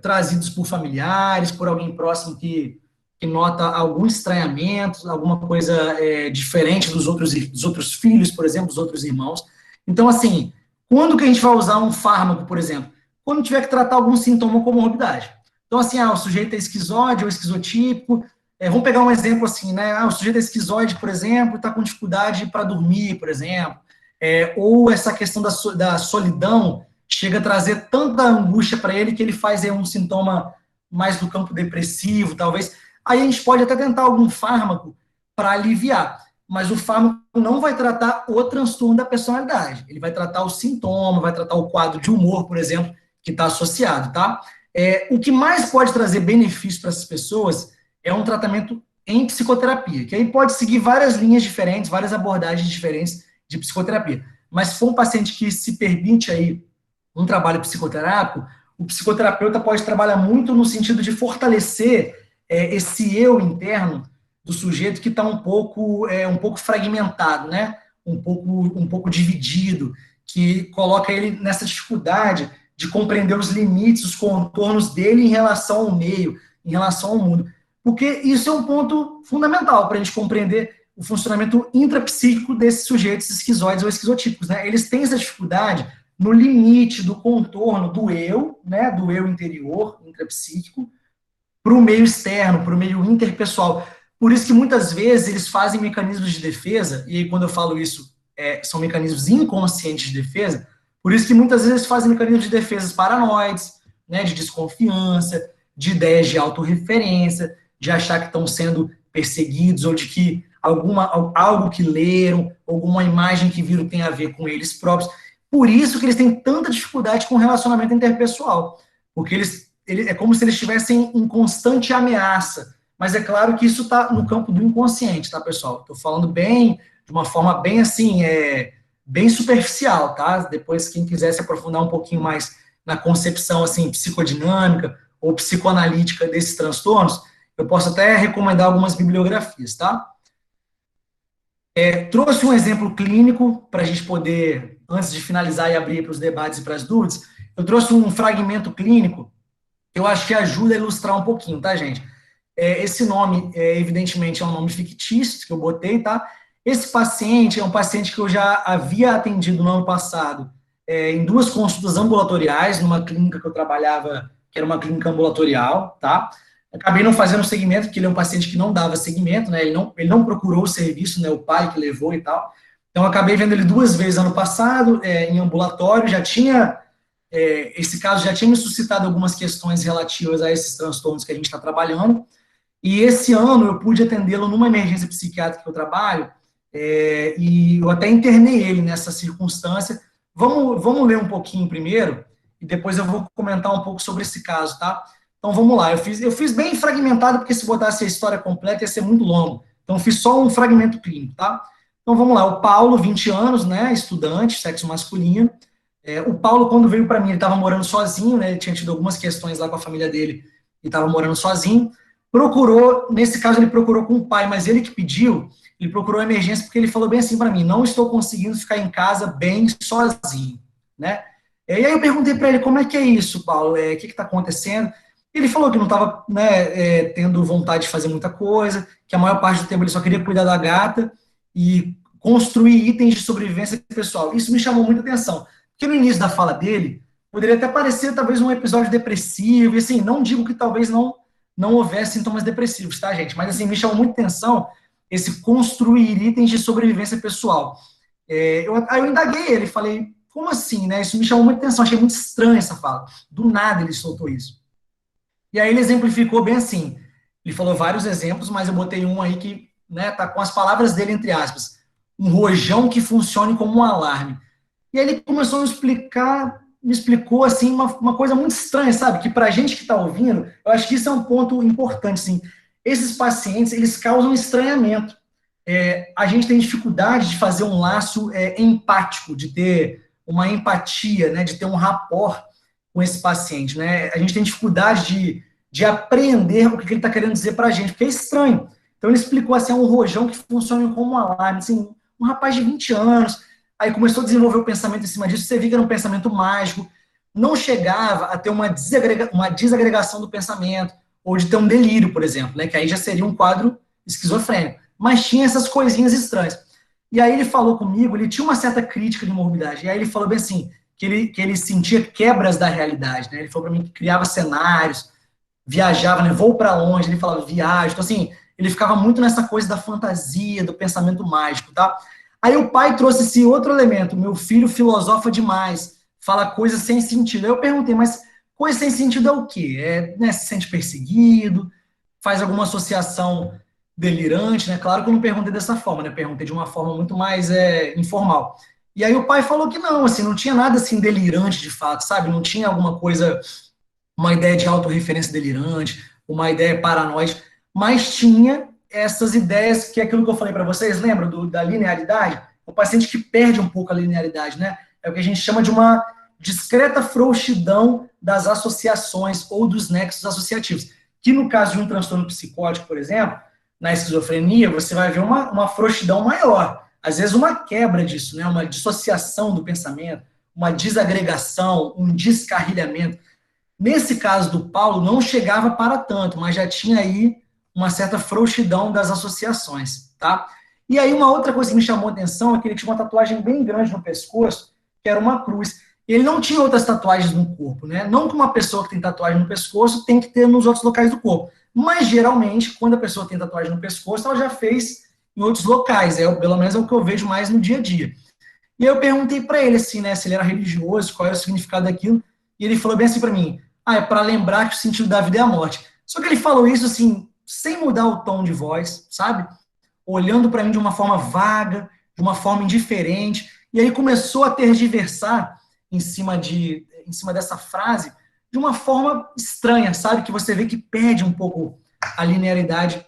trazidos por familiares, por alguém próximo que nota algum estranhamento, alguma coisa diferente dos outros filhos, por exemplo, dos outros irmãos. Então, assim, quando que a gente vai usar um fármaco, por exemplo? Quando tiver que tratar algum sintoma ou comorbidade. Então, assim, o sujeito é esquizoide ou esquizotípico. Vamos pegar um exemplo assim, né? O sujeito é esquizoide, por exemplo, está com dificuldade para dormir, por exemplo. Ou essa questão da solidão chega a trazer tanta angústia para ele que ele faz um sintoma mais do campo depressivo, talvez. Aí a gente pode até tentar algum fármaco para aliviar, mas o fármaco não vai tratar o transtorno da personalidade. Ele vai tratar o sintoma, vai tratar o quadro de humor, por exemplo, que está associado, tá? O que mais pode trazer benefício para essas pessoas é um tratamento em psicoterapia, que aí pode seguir várias linhas diferentes, várias abordagens diferentes de psicoterapia. Mas se for um paciente que se permite aí um trabalho psicoterápico, o psicoterapeuta pode trabalhar muito no sentido de fortalecer esse eu interno do sujeito que está um pouco fragmentado, né? Um pouco dividido, que coloca ele nessa dificuldade de compreender os limites, os contornos dele em relação ao meio, em relação ao mundo. Porque isso é um ponto fundamental para a gente compreender o funcionamento intrapsíquico desses sujeitos esquizoides ou esquizotípicos, né? Eles têm essa dificuldade no limite do contorno do eu, né, do eu interior, intrapsíquico, para o meio externo, para o meio interpessoal. Por isso que muitas vezes eles fazem mecanismos de defesa, e aí quando eu falo isso, são mecanismos inconscientes de defesa, por isso que muitas vezes eles fazem mecanismos de defesa paranoides, né, de desconfiança, de ideias de autorreferência, de achar que estão sendo perseguidos, ou de que algo que leram, alguma imagem que viram tem a ver com eles próprios. Por isso que eles têm tanta dificuldade com o relacionamento interpessoal, porque é como se eles estivessem em constante ameaça. Mas é claro que isso está no campo do inconsciente, tá, pessoal? Estou falando bem, de uma forma bem assim, bem superficial, tá? Depois, quem quiser se aprofundar um pouquinho mais na concepção assim, psicodinâmica ou psicoanalítica desses transtornos, eu posso até recomendar algumas bibliografias, tá? Trouxe um exemplo clínico para a gente poder, antes de finalizar e abrir para os debates e para as dúvidas, eu trouxe um fragmento clínico que eu acho que ajuda a ilustrar um pouquinho, tá, gente? Esse nome, evidentemente, é um nome fictício que eu botei, tá? Esse paciente é um paciente que eu já havia atendido no ano passado em 2 consultas ambulatoriais, numa clínica que eu trabalhava, que era uma clínica ambulatorial, tá? Acabei não fazendo segmento, porque ele é um paciente que não dava segmento, né? Ele não procurou o serviço, né? O pai que levou e tal. Então, acabei vendo ele 2 vezes ano passado, em ambulatório, já tinha... esse caso já tinha me suscitado algumas questões relativas a esses transtornos que a gente está trabalhando, e esse ano eu pude atendê-lo numa emergência psiquiátrica que eu trabalho, e eu até internei ele nessa circunstância. Vamos ler um pouquinho primeiro, e depois eu vou comentar um pouco sobre esse caso, tá? Então vamos lá, eu fiz bem fragmentado, porque se botasse a história completa ia ser muito longo. Então eu fiz só um fragmento clínico, tá? Então vamos lá, o Paulo, 20 anos, né, estudante, sexo masculino. O Paulo, quando veio para mim, ele estava morando sozinho, né, ele tinha tido algumas questões lá com a família dele, e estava morando sozinho. Nesse caso ele procurou com o pai, mas ele que pediu, ele procurou emergência porque ele falou bem assim para mim, não estou conseguindo ficar em casa bem sozinho, né? E aí eu perguntei para ele, como é que é isso, Paulo? O que está acontecendo? Ele falou que não estava, né, tendo vontade de fazer muita coisa, que a maior parte do tempo ele só queria cuidar da gata e construir itens de sobrevivência pessoal. Isso me chamou muita atenção, porque no início da fala dele, poderia até parecer talvez um episódio depressivo, e assim, não digo que talvez não houvesse sintomas depressivos, tá, gente? Mas assim, me chamou muita atenção esse construir itens de sobrevivência pessoal. Aí eu indaguei ele, falei, como assim, né? Isso me chamou muita atenção, achei muito estranho essa fala. Do nada ele soltou isso. E aí ele exemplificou bem assim. Ele falou vários exemplos, mas eu botei um aí que, né, tá com as palavras dele entre aspas. Um rojão que funcione como um alarme. E aí ele começou a me explicou assim uma coisa muito estranha, sabe? Que pra gente que tá ouvindo, eu acho que isso é um ponto importante, assim. Esses pacientes, eles causam estranhamento. A gente tem dificuldade de fazer um laço empático, de ter uma empatia, né, de ter um rapport com esse paciente, né? A gente tem dificuldade de aprender o que ele está querendo dizer para a gente, porque é estranho. Então ele explicou assim, um rojão que funciona como um alarme, assim, um rapaz de 20 anos, aí começou a desenvolver o pensamento em cima disso, você via que era um pensamento mágico, não chegava a ter uma desagregação do pensamento, ou de ter um delírio, por exemplo, né, que aí já seria um quadro esquizofrênico, mas tinha essas coisinhas estranhas. E aí ele falou comigo, ele tinha uma certa crítica de morbidade, e aí ele falou bem assim, que ele sentia quebras da realidade, né, ele falou para mim que criava cenários, viajava, né, vou para longe, ele falava viagem, então assim, ele ficava muito nessa coisa da fantasia, do pensamento mágico, tá? Aí o pai trouxe esse outro elemento, meu filho filosofa demais, fala coisas sem sentido. Aí eu perguntei, mas coisa sem sentido é o quê? Né, se sente perseguido, faz alguma associação delirante, né? Claro que eu não perguntei dessa forma, né? Perguntei de uma forma muito mais informal. E aí o pai falou que não, assim, não tinha nada assim delirante de fato, sabe? Não tinha alguma coisa, uma ideia de autorreferência delirante, uma ideia paranoide, mas tinha essas ideias, que é aquilo que eu falei para vocês, lembra da linearidade? O paciente que perde um pouco a linearidade, né? É o que a gente chama de uma discreta frouxidão das associações ou dos nexos associativos. Que no caso de um transtorno psicótico, por exemplo, na esquizofrenia, você vai ver uma frouxidão maior. Às vezes uma quebra disso, né? Uma dissociação do pensamento, uma desagregação, um descarrilhamento. Nesse caso do Paulo, não chegava para tanto, mas já tinha aí uma certa frouxidão das associações, tá? E aí uma outra coisa que me chamou a atenção é que ele tinha uma tatuagem bem grande no pescoço, que era uma cruz. Ele não tinha outras tatuagens no corpo, né? Não que uma pessoa que tem tatuagem no pescoço tem que ter nos outros locais do corpo. Mas, geralmente, quando a pessoa tem tatuagem no pescoço, ela já fez em outros locais. Pelo menos é o que eu vejo mais no dia a dia. E eu perguntei para ele, assim, né, se ele era religioso, qual era o significado daquilo. E ele falou bem assim para mim, é para lembrar que o sentido da vida é a morte. Só que ele falou isso, assim, sem mudar o tom de voz, sabe? Olhando para mim de uma forma vaga, de uma forma indiferente. E aí começou a tergiversar em cima dessa frase de uma forma estranha, sabe? Que você vê que perde um pouco a linearidade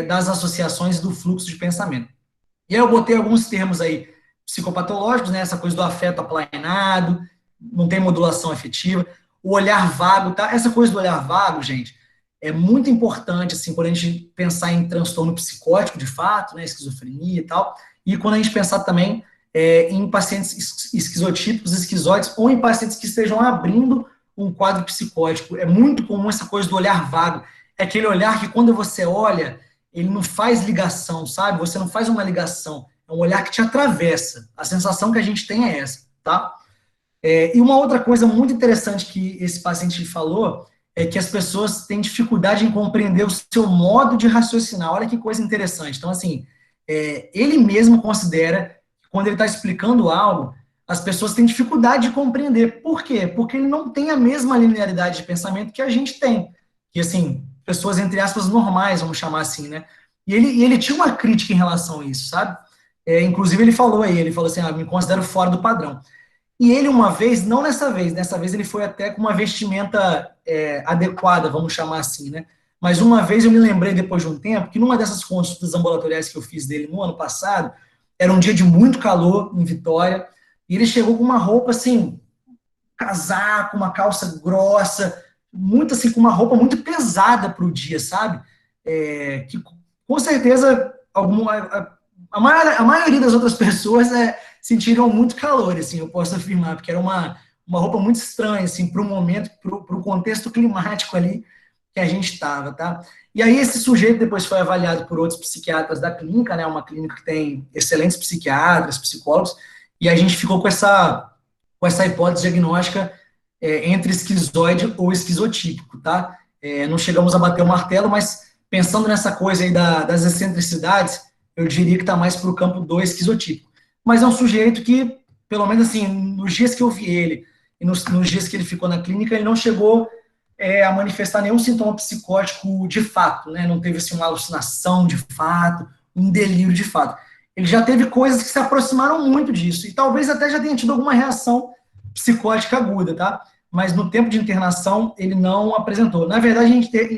das associações do fluxo de pensamento. E aí eu botei alguns termos aí psicopatológicos, né? Essa coisa do afeto aplainado, não tem modulação afetiva, o olhar vago, tá? Essa coisa do olhar vago, gente, é muito importante, assim, quando a gente pensar em transtorno psicótico, de fato, né? Esquizofrenia e tal, e quando a gente pensar também em pacientes esquizotípicos, esquizóides, ou em pacientes que estejam abrindo um quadro psicótico. É muito comum essa coisa do olhar vago. É aquele olhar que quando você olha, ele não faz ligação, sabe? Você não faz uma ligação. É um olhar que te atravessa. A sensação que a gente tem é essa, tá? E uma outra coisa muito interessante que esse paciente falou é que as pessoas têm dificuldade em compreender o seu modo de raciocinar. Olha que coisa interessante. Então, assim, ele mesmo considera que quando ele está explicando algo, as pessoas têm dificuldade de compreender. Por quê? Porque ele não tem a mesma linearidade de pensamento que a gente tem. Que, assim, pessoas, entre aspas, normais, vamos chamar assim, né? E ele tinha uma crítica em relação a isso, sabe? Inclusive, ele falou assim, me considero fora do padrão. E ele, uma vez, não nessa vez ele foi até com uma vestimenta adequada, vamos chamar assim, né? Mas uma vez eu me lembrei, depois de um tempo, que numa dessas consultas ambulatoriais que eu fiz dele no ano passado, era um dia de muito calor em Vitória, e ele chegou com uma roupa, assim, casaco, uma calça grossa, muito assim, com uma roupa muito pesada para o dia, sabe? Que com certeza a maioria das outras pessoas sentiram muito calor, assim, eu posso afirmar, porque era uma roupa muito estranha, assim, para o momento, para o contexto climático ali que a gente estava, tá? E aí esse sujeito depois foi avaliado por outros psiquiatras da clínica, né, uma clínica que tem excelentes psiquiatras, psicólogos, e a gente ficou com essa hipótese diagnóstica entre esquizoide ou esquizotípico, tá? Não chegamos a bater o martelo, mas pensando nessa coisa aí das excentricidades, eu diria que está mais para o campo do esquizotípico. Mas é um sujeito que, pelo menos assim, nos dias que eu vi ele, e nos dias que ele ficou na clínica, ele não chegou a manifestar nenhum sintoma psicótico de fato, né? Não teve assim, uma alucinação de fato, um delírio de fato. Ele já teve coisas que se aproximaram muito disso, e talvez até já tenha tido alguma reação psicótica aguda, tá? Mas no tempo de internação, ele não apresentou. Na verdade,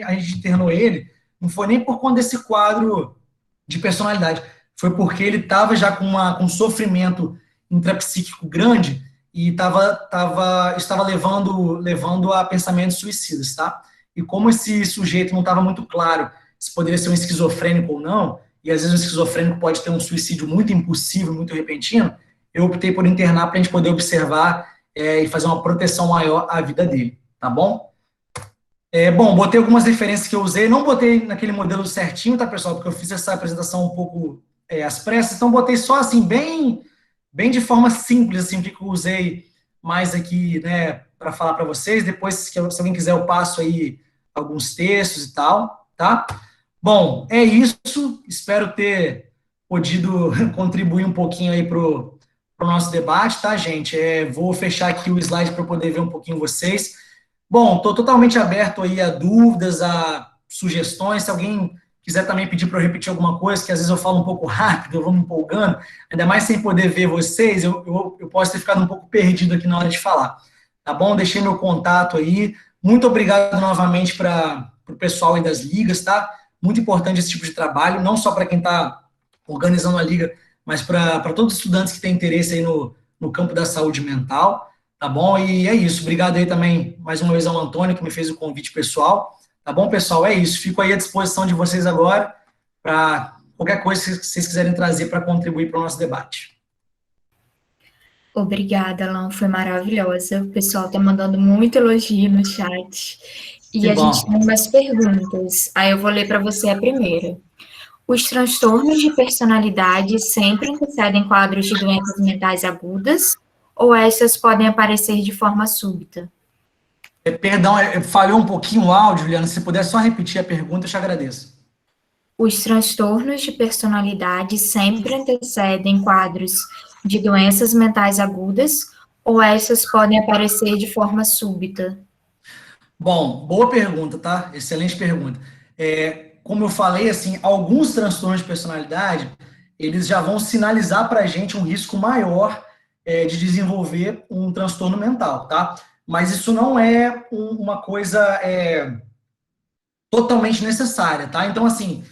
a gente internou ele, não foi nem por conta desse quadro de personalidade, foi porque ele estava já com um sofrimento intrapsíquico grande e estava levando a pensamentos suicidas, tá? E como esse sujeito não estava muito claro se poderia ser um esquizofrênico ou não, e às vezes o esquizofrênico pode ter um suicídio muito impulsivo, muito repentino, eu optei por internar para a gente poder observar e fazer uma proteção maior à vida dele, tá bom? Bom, botei algumas referências que eu usei, não botei naquele modelo certinho, tá, pessoal? Porque eu fiz essa apresentação um pouco às pressas, então botei só assim, bem de forma simples, assim, o que eu usei mais aqui, né, para falar para vocês. Depois, se alguém quiser, eu passo aí alguns textos e tal, tá? Bom, é isso. Espero ter podido contribuir um pouquinho aí pro nosso debate, tá, gente? Vou fechar aqui o slide para poder ver um pouquinho vocês. Bom, estou totalmente aberto aí a dúvidas, a sugestões. Se alguém quiser também pedir para eu repetir alguma coisa, que às vezes eu falo um pouco rápido, eu vou me empolgando, ainda mais sem poder ver vocês, eu posso ter ficado um pouco perdido aqui na hora de falar. Tá bom? Deixei meu contato aí. Muito obrigado novamente para o pessoal aí das ligas, tá? Muito importante esse tipo de trabalho, não só para quem está organizando a liga, mas para todos os estudantes que têm interesse aí no campo da saúde mental. Tá bom? E é isso. Obrigado aí também, mais uma vez, ao Antônio, que me fez o convite pessoal. Tá bom, pessoal? É isso. Fico aí à disposição de vocês agora para qualquer coisa que vocês quiserem trazer para contribuir para o nosso debate. Obrigada, Alan, foi maravilhosa. O pessoal tá mandando muito elogio no chat. Que E a gente tem bom. umas perguntas. Aí eu vou ler para você a primeira. Os transtornos de personalidade sempre antecedem quadros de doenças mentais agudas ou essas podem aparecer de forma súbita? Perdão, falhou um pouquinho o áudio, Juliana. Se puder só repetir a pergunta, eu te agradeço. Os transtornos de personalidade sempre antecedem quadros de doenças mentais agudas ou essas podem aparecer de forma súbita? Bom, boa pergunta, tá? Excelente pergunta. Como eu falei, assim, alguns transtornos de personalidade, eles já vão sinalizar para a gente um risco maior de desenvolver um transtorno mental, tá? Mas isso não é uma coisa totalmente necessária, tá? Então, assim,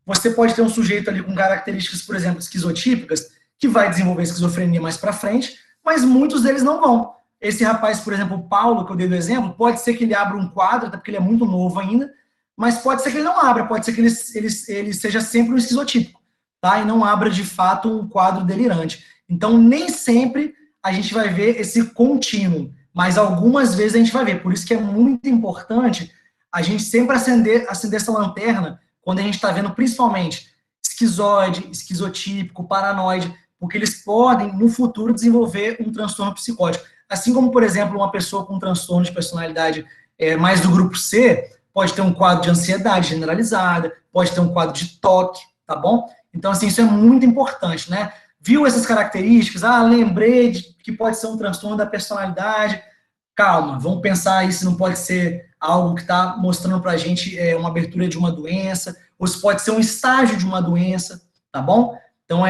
você pode ter um sujeito ali com características, por exemplo, esquizotípicas, que vai desenvolver esquizofrenia mais para frente, mas muitos deles não vão. Esse rapaz, por exemplo, o Paulo, que eu dei do exemplo, pode ser que ele abra um quadro, até porque ele é muito novo ainda, mas pode ser que ele não abra, pode ser que ele seja sempre um esquizotípico, tá? E não abra de fato um quadro delirante. Então, nem sempre a gente vai ver esse contínuo, mas algumas vezes a gente vai ver. Por isso que é muito importante a gente sempre acender essa lanterna quando a gente está vendo principalmente esquizoide, esquizotípico, paranoide, porque eles podem, no futuro, desenvolver um transtorno psicótico. Assim como, por exemplo, uma pessoa com um transtorno de personalidade mais do grupo C, pode ter um quadro de ansiedade generalizada, pode ter um quadro de toque, tá bom? Então, assim, isso é muito importante, né? Viu essas características? Ah, lembrei de que pode ser um transtorno da personalidade. Calma, vamos pensar aí se não pode ser algo que está mostrando para a gente uma abertura de uma doença, ou se pode ser um estágio de uma doença, tá bom? Então,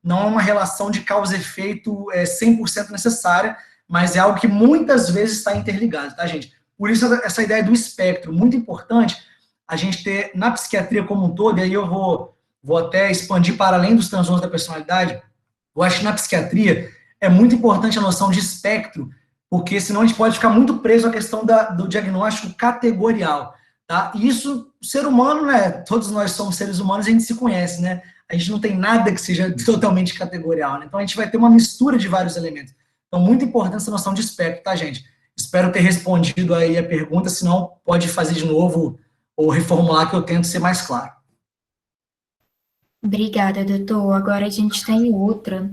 não é uma relação de causa e efeito 100% necessária, mas é algo que muitas vezes está interligado, tá, gente? Por isso, essa ideia do espectro, muito importante a gente ter na psiquiatria como um todo, e aí eu vou até expandir para além dos transtornos da personalidade, eu acho que na psiquiatria é muito importante a noção de espectro, porque senão a gente pode ficar muito preso à questão do diagnóstico categorial, tá? E isso, o ser humano, né, todos nós somos seres humanos, a gente se conhece, né? A gente não tem nada que seja totalmente categorial, né? Então a gente vai ter uma mistura de vários elementos. Então, muito importante essa noção de espectro, tá, gente? Espero ter respondido aí a pergunta, senão pode fazer de novo ou reformular que eu tento ser mais claro. Obrigada, doutor. Agora a gente tem outra.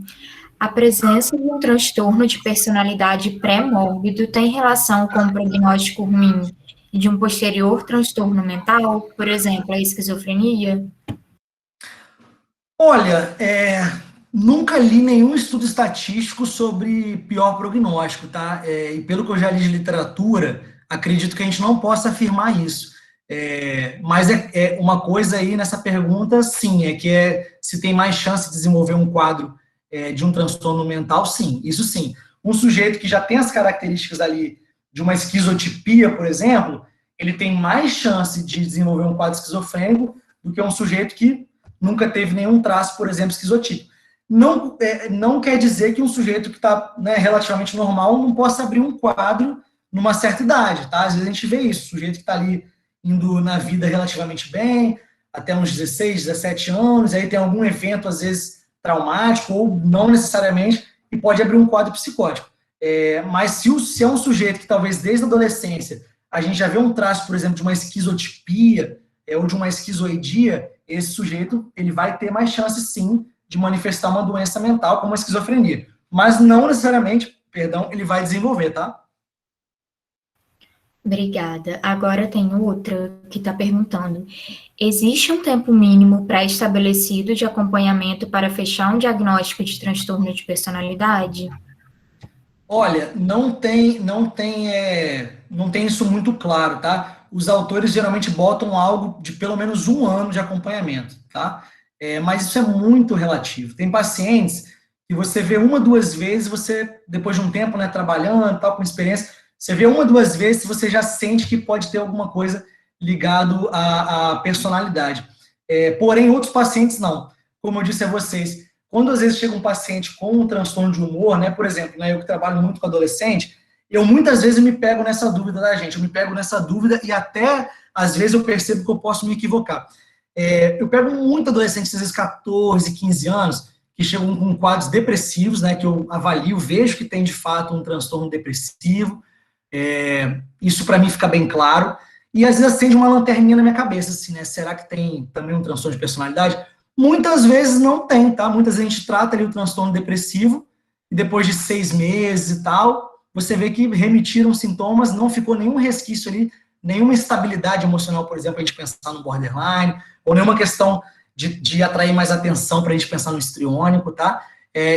A presença de um transtorno de personalidade pré-mórbido tem relação com um prognóstico ruim e de um posterior transtorno mental, por exemplo, a esquizofrenia? Olha, nunca li nenhum estudo estatístico sobre pior prognóstico, tá? E pelo que eu já li de literatura, acredito que a gente não possa afirmar isso. Mas é uma coisa aí nessa pergunta, sim, se tem mais chance de desenvolver um quadro de um transtorno mental, sim, isso sim. Um sujeito que já tem as características ali de uma esquizotipia, por exemplo, ele tem mais chance de desenvolver um quadro esquizofrênico do que um sujeito que nunca teve nenhum traço, por exemplo, esquizotípico. Não quer dizer que um sujeito que está relativamente normal não possa abrir um quadro numa certa idade, tá? Às vezes a gente vê isso, o sujeito que está ali indo na vida relativamente bem, até uns 16, 17 anos, aí tem algum evento, às vezes, traumático, ou não necessariamente, e pode abrir um quadro psicótico. Mas se é um sujeito que talvez desde a adolescência a gente já vê um traço, por exemplo, de uma esquizotipia ou de uma esquizoidia, esse sujeito ele vai ter mais chance, sim, de manifestar uma doença mental, como a esquizofrenia. Mas não necessariamente, perdão, ele vai desenvolver, tá? Obrigada. Agora tem outra que está perguntando: existe um tempo mínimo pré-estabelecido de acompanhamento para fechar um diagnóstico de transtorno de personalidade? Olha, não tem isso muito claro, tá? Os autores geralmente botam algo de pelo menos 1 ano de acompanhamento, tá? Mas isso é muito relativo. Tem pacientes que você vê uma, duas vezes, você, depois de um tempo, né, trabalhando, tal, com experiência, você vê uma, duas vezes, você já sente que pode ter alguma coisa ligado à personalidade. Porém, outros pacientes não. Como eu disse a vocês, quando às vezes chega um paciente com um transtorno de humor, né, por exemplo, né, eu que trabalho muito com adolescente, eu muitas vezes me pego nessa dúvida, da gente, eu me pego nessa dúvida e até às vezes eu percebo que eu posso me equivocar. Eu pego muito adolescente, às vezes 14, 15 anos, que chegam com quadros depressivos, né, que eu avalio, vejo que tem de fato um transtorno depressivo, isso para mim fica bem claro, e às vezes acende uma lanterninha na minha cabeça, assim, né, será que tem também um transtorno de personalidade? Muitas vezes não tem, tá? Muitas vezes a gente trata ali o transtorno depressivo, e depois de 6 meses e tal, você vê que remitiram sintomas, não ficou nenhum resquício ali, nenhuma estabilidade emocional, por exemplo, a gente pensar no borderline, ou nenhuma questão de atrair mais atenção para a gente pensar no histriônico, tá?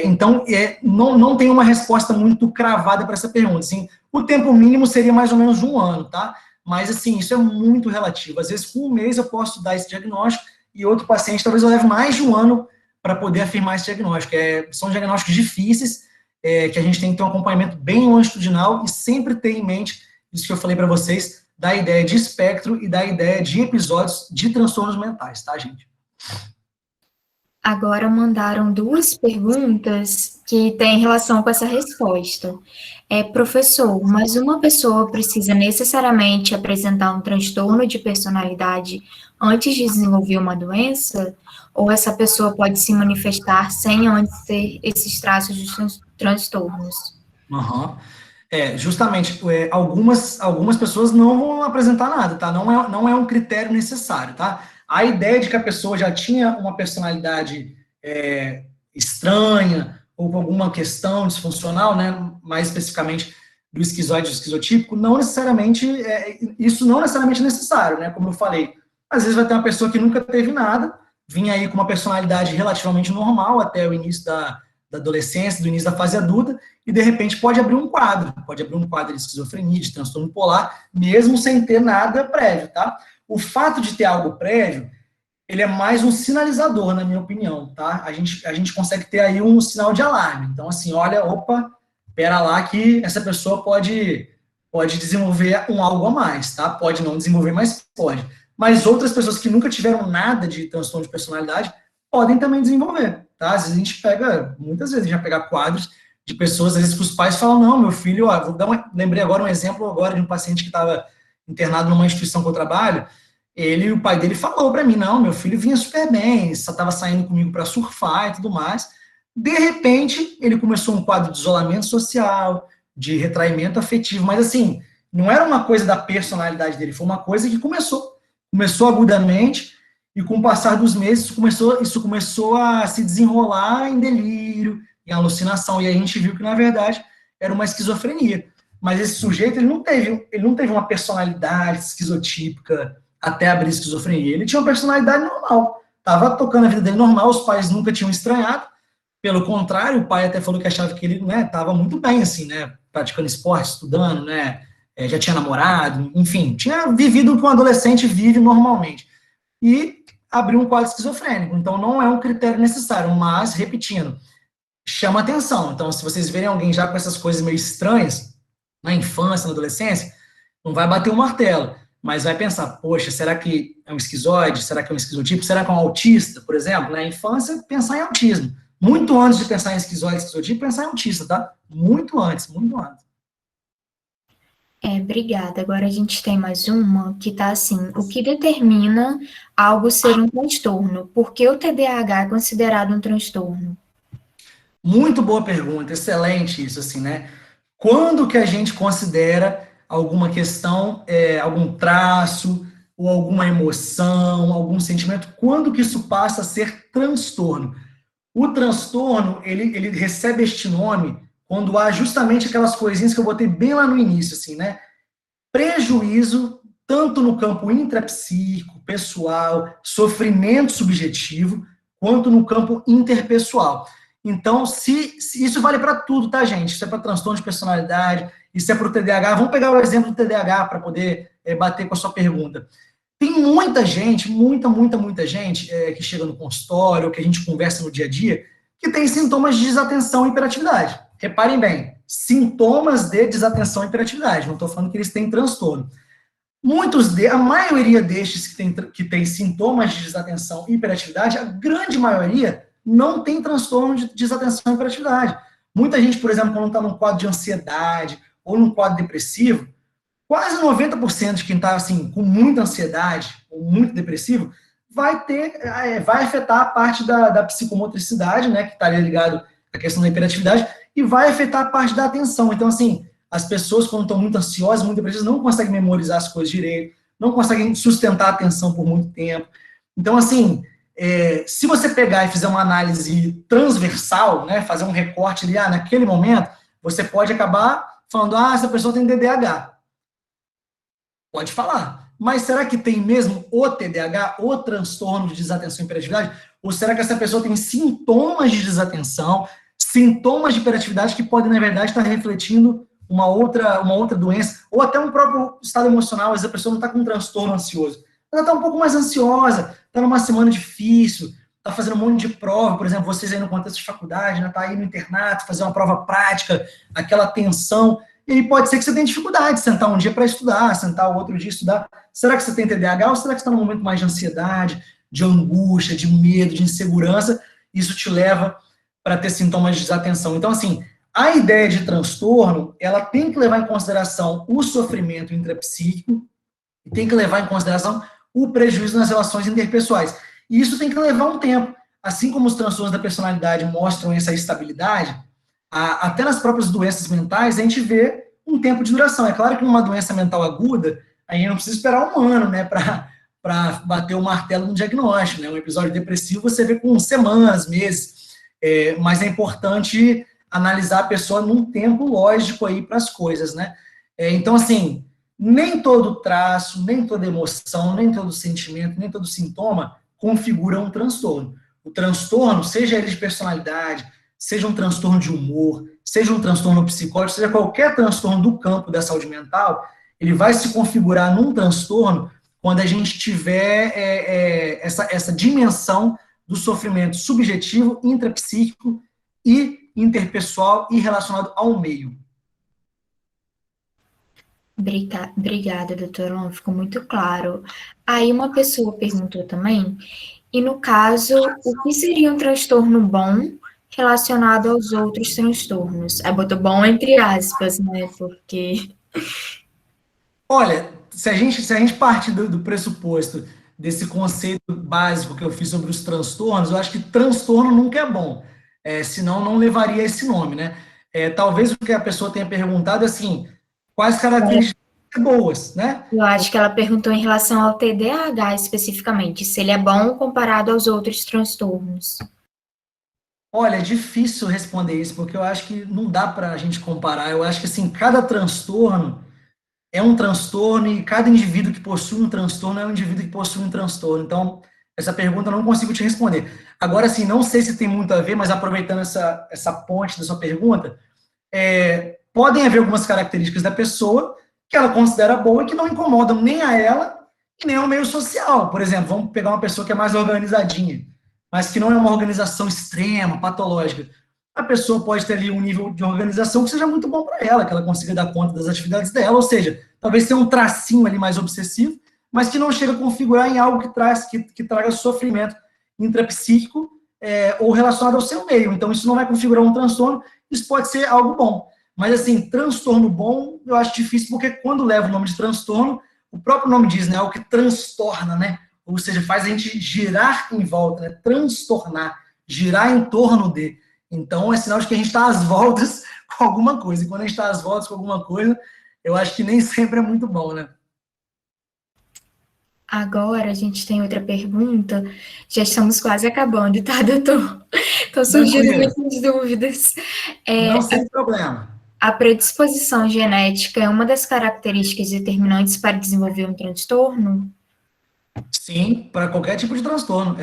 Então, não tem uma resposta muito cravada para essa pergunta. Assim, o tempo mínimo seria mais ou menos 1 ano, tá? Mas, assim, isso é muito relativo. Às vezes, com 1 mês eu posso dar esse diagnóstico e outro paciente talvez eu leve mais de 1 ano para poder afirmar esse diagnóstico. São diagnósticos difíceis, que a gente tem que ter um acompanhamento bem longitudinal e sempre ter em mente, isso que eu falei para vocês, da ideia de espectro e da ideia de episódios de transtornos mentais, tá, gente? Agora mandaram 2 perguntas que têm relação com essa resposta. Professor, mas uma pessoa precisa necessariamente apresentar um transtorno de personalidade antes de desenvolver uma doença? Ou essa pessoa pode se manifestar sem antes ter esses traços de transtornos? Uhum. Justamente, algumas pessoas não vão apresentar nada, tá? Não é um critério necessário, tá? A ideia de que a pessoa já tinha uma personalidade estranha ou com alguma questão disfuncional, né? Mais especificamente do esquizoide e do esquizotípico, não necessariamente, isso não necessariamente é necessário, né? Como eu falei, às vezes vai ter uma pessoa que nunca teve nada, vinha aí com uma personalidade relativamente normal até o início da adolescência, do início da fase adulta, e de repente pode abrir um quadro de esquizofrenia, de transtorno bipolar, mesmo sem ter nada prévio, tá? O fato de ter algo prévio, ele é mais um sinalizador, na minha opinião, tá? A gente consegue ter aí um sinal de alarme. Então, assim, olha, opa, pera lá que essa pessoa pode desenvolver algo a mais, tá? Pode não desenvolver, mas pode. Mas outras pessoas que nunca tiveram nada de transtorno de personalidade podem também desenvolver, tá? Às vezes a gente pega, muitas vezes a gente vai pegar quadros de pessoas, às vezes que os pais falam, não, meu filho, lembrei agora um exemplo agora de um paciente que estava internado numa instituição que eu trabalho, o pai dele falou para mim, não, meu filho vinha super bem, só estava saindo comigo para surfar e tudo mais. De repente, ele começou um quadro de isolamento social, de retraimento afetivo, mas assim, não era uma coisa da personalidade dele, foi uma coisa que começou agudamente, e com o passar dos meses, isso começou a se desenrolar em delírio, em alucinação, e a gente viu que, na verdade, era uma esquizofrenia. Mas esse sujeito, ele não teve uma personalidade esquizotípica até abrir esquizofrenia. Ele tinha uma personalidade normal, estava tocando a vida dele normal, os pais nunca tinham estranhado, pelo contrário, o pai até falou que achava que ele estava muito bem, assim, né, praticando esporte, estudando, né, já tinha namorado, enfim, tinha vivido o que um adolescente vive normalmente. E abriu um quadro esquizofrênico. Então, não é um critério necessário, mas, repetindo, chama atenção. Então, se vocês verem alguém já com essas coisas meio estranhas, na infância, na adolescência, não vai bater o martelo, mas vai pensar, poxa, será que é um esquizoide? Será que é um esquizotipo? Será que é um autista, por exemplo? Na infância, pensar em autismo. Muito antes de pensar em esquizoide, esquizotipo, pensar em autista, tá? Muito antes, muito antes. Obrigada. Agora a gente tem mais uma que está assim: o que determina algo ser um transtorno? Por que o TDAH é considerado um transtorno? Muito boa pergunta, excelente isso, assim, né? Quando que a gente considera alguma questão, algum traço, ou alguma emoção, algum sentimento, quando que isso passa a ser transtorno? O transtorno, ele recebe este nome quando há justamente aquelas coisinhas que eu botei bem lá no início, assim, né? Prejuízo, tanto no campo intrapsíquico, pessoal, sofrimento subjetivo, quanto no campo interpessoal. Então, se isso vale para tudo, tá, gente? Isso é para transtorno de personalidade, isso é para o TDAH. Vamos pegar o exemplo do TDAH para poder bater com a sua pergunta. Tem muita gente, muita gente que chega no consultório, que a gente conversa no dia a dia, que tem sintomas de desatenção e hiperatividade. Reparem bem, sintomas de desatenção e hiperatividade, não estou falando que eles têm transtorno. A maioria destes que tem sintomas de desatenção e hiperatividade, a grande maioria não tem transtorno de desatenção e hiperatividade. Muita gente, por exemplo, quando está num quadro de ansiedade ou num quadro depressivo, quase 90% de quem está assim, com muita ansiedade ou muito depressivo vai afetar a parte da psicomotricidade, né, que estaria ligado à questão da hiperatividade, e vai afetar a parte da atenção. Então, assim, as pessoas, quando estão muito ansiosas, muito depressivas, não conseguem memorizar as coisas direito, não conseguem sustentar a atenção por muito tempo. Então, assim, se você pegar e fizer uma análise transversal, né, fazer um recorte ali, naquele momento, você pode acabar falando, essa pessoa tem TDAH. Pode falar. Mas será que tem mesmo o TDAH, o transtorno de desatenção e hiperatividade? Ou será que essa pessoa tem sintomas de desatenção, sintomas de hiperatividade que podem, na verdade, estar refletindo uma outra doença, ou até um próprio estado emocional, às vezes a pessoa não está com um transtorno ansioso. Ela está um pouco mais ansiosa, está numa semana difícil, está fazendo um monte de prova, por exemplo, vocês aí no contexto de faculdade, né, tá aí no internato, fazer uma prova prática, aquela tensão, e aí pode ser que você tenha dificuldade de sentar um dia para estudar, sentar o outro dia estudar. Será que você tem TDAH ou será que você está num momento mais de ansiedade, de angústia, de medo, de insegurança? Isso te leva para ter sintomas de desatenção. Então, assim, a ideia de transtorno, ela tem que levar em consideração o sofrimento intrapsíquico e tem que levar em consideração o prejuízo nas relações interpessoais. E isso tem que levar um tempo. Assim como os transtornos da personalidade mostram essa estabilidade, até nas próprias doenças mentais, a gente vê um tempo de duração. É claro que numa doença mental aguda, a gente não precisa esperar um ano, né, para bater o martelo no diagnóstico, né? Um episódio depressivo você vê com semanas, meses, mas é importante analisar a pessoa num tempo lógico aí para as coisas, né? Então, assim, nem todo traço, nem toda emoção, nem todo sentimento, nem todo sintoma configura um transtorno. O transtorno, seja ele de personalidade, seja um transtorno de humor, seja um transtorno psicótico, seja qualquer transtorno do campo da saúde mental, ele vai se configurar num transtorno quando a gente tiver essa dimensão do sofrimento subjetivo, intrapsíquico e interpessoal e relacionado ao meio. Obrigada, doutora, ficou muito claro. Aí uma pessoa perguntou também, e no caso, o que seria um transtorno bom relacionado aos outros transtornos? Aí botou bom entre aspas, né? Porque. Olha, se a gente partir do pressuposto desse conceito básico que eu fiz sobre os transtornos, eu acho que transtorno nunca é bom, senão não levaria esse nome, né? Talvez o que a pessoa tenha perguntado é assim, quais características boas, né? Eu acho que ela perguntou em relação ao TDAH especificamente, se ele é bom comparado aos outros transtornos. Olha, é difícil responder isso, porque eu acho que não dá para a gente comparar. Eu acho que, assim, cada transtorno é um transtorno e cada indivíduo que possui um transtorno é um indivíduo que possui um transtorno. Então, essa pergunta eu não consigo te responder. Agora, assim, não sei se tem muito a ver, mas aproveitando essa ponte da sua pergunta, podem haver algumas características da pessoa que ela considera boa e que não incomodam nem a ela e nem ao meio social. Por exemplo, vamos pegar uma pessoa que é mais organizadinha, mas que não é uma organização extrema, patológica. A pessoa pode ter ali um nível de organização que seja muito bom para ela, que ela consiga dar conta das atividades dela, ou seja, talvez tenha um tracinho ali mais obsessivo, mas que não chega a configurar em algo que traga sofrimento intrapsíquico ou relacionado ao seu meio. Então, isso não vai configurar um transtorno, isso pode ser algo bom. Mas, assim, transtorno bom, eu acho difícil, porque quando leva o nome de transtorno, o próprio nome diz, né, algo que transtorna, né? Ou seja, faz a gente girar em volta, né? Transtornar, girar em torno de. Então, é sinal de que a gente está às voltas com alguma coisa. E quando a gente está às voltas com alguma coisa, eu acho que nem sempre é muito bom, né? Agora a gente tem outra pergunta. Já estamos quase acabando, tá, doutor? Estão surgindo muitas dúvidas. Não sem problema. A predisposição genética é uma das características determinantes para desenvolver um transtorno? Sim, para qualquer tipo de transtorno,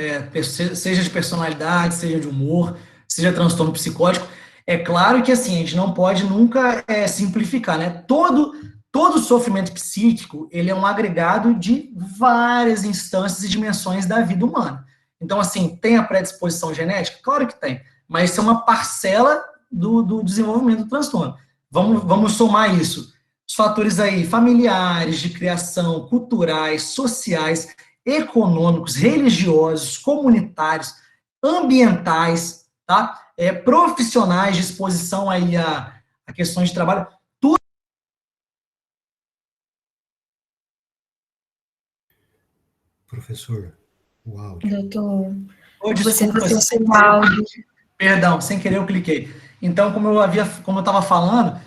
seja de personalidade, seja de humor, seja transtorno psicótico. É claro que assim, a gente não pode nunca simplificar, né? Todo sofrimento psíquico, ele é um agregado de várias instâncias e dimensões da vida humana. Então, assim, tem a predisposição genética? Claro que tem, mas isso é uma parcela do desenvolvimento do transtorno. Vamos somar isso. Os fatores aí familiares, de criação, culturais, sociais, econômicos, religiosos, comunitários, ambientais, tá? Profissionais de exposição aí a questões de trabalho. Tudo... Professor, Uau. Doutor, Ô, você desculpa, fez seu áudio. perdão, sem querer eu cliquei. Então, como eu estava falando,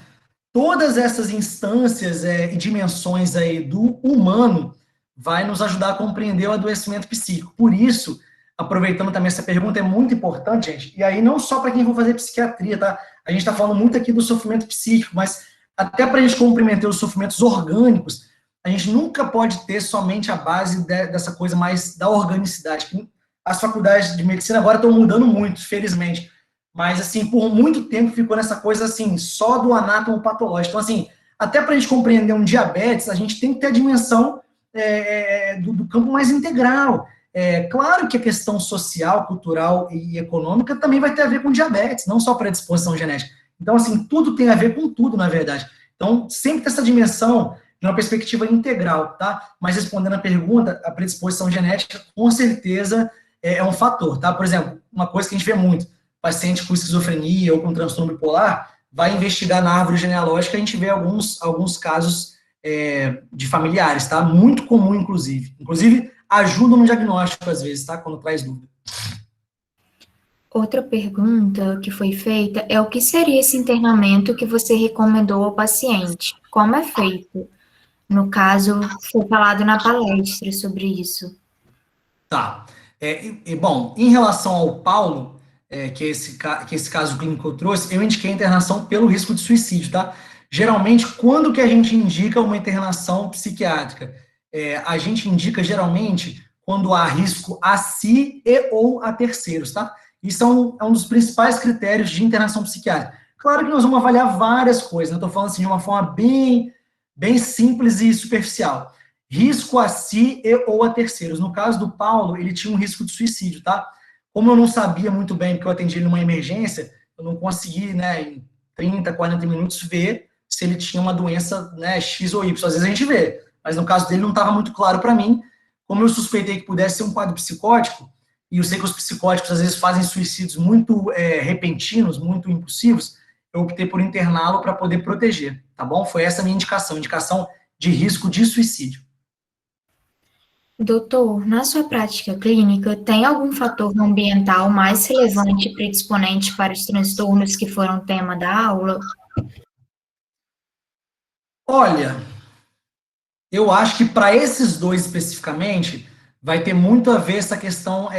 todas essas instâncias e dimensões aí do humano vai nos ajudar a compreender o adoecimento psíquico. Por isso, aproveitando também essa pergunta, é muito importante, gente, e aí não só para quem for fazer psiquiatria, tá? A gente está falando muito aqui do sofrimento psíquico, mas até para a gente compreender os sofrimentos orgânicos, a gente nunca pode ter somente a base dessa coisa mais da organicidade. As faculdades de medicina agora estão mudando muito, felizmente, mas, assim, por muito tempo ficou nessa coisa, assim, só do anátomo patológico. Então, assim, até para a gente compreender um diabetes, a gente tem que ter a dimensão do campo mais integral. Claro que a questão social, cultural e econômica também vai ter a ver com diabetes, não só predisposição genética. Então, assim, tudo tem a ver com tudo, na verdade. Então, sempre ter essa dimensão de uma perspectiva integral, tá? Mas respondendo a pergunta, a predisposição genética, com certeza, é um fator, tá? Por exemplo, uma coisa que a gente vê muito, paciente com esquizofrenia ou com transtorno bipolar, vai investigar na árvore genealógica, a gente vê alguns casos de familiares, tá? Muito comum, inclusive. Inclusive, ajuda no diagnóstico, às vezes, tá? Quando traz dúvida. Outra pergunta que foi feita é o que seria esse internamento que você recomendou ao paciente? Como é feito? No caso, foi falado na palestra sobre isso. Tá. Bom, em relação ao Paulo, que esse caso clínico eu trouxe, eu indiquei a internação pelo risco de suicídio, tá? Geralmente, quando que a gente indica uma internação psiquiátrica? A gente indica, geralmente, quando há risco a si e ou a terceiros, tá? Isso é um dos principais critérios de internação psiquiátrica. Claro que nós vamos avaliar várias coisas, né? Estou falando assim de uma forma bem simples e superficial. Risco a si e ou a terceiros. No caso do Paulo, ele tinha um risco de suicídio, tá? Como eu não sabia muito bem, porque eu atendi ele numa emergência, eu não consegui, né, em 30, 40 minutos, ver se ele tinha uma doença, né, X ou Y. Às vezes a gente vê, mas no caso dele não estava muito claro para mim. Como eu suspeitei que pudesse ser um quadro psicótico, e eu sei que os psicóticos às vezes fazem suicídios muito repentinos, muito impulsivos, eu optei por interná-lo para poder proteger, tá bom? Foi essa a minha indicação de risco de suicídio. Doutor, na sua prática clínica, tem algum fator ambiental mais relevante e predisponente para os transtornos que foram tema da aula? Olha, eu acho que para esses dois especificamente, vai ter muito a ver essa questão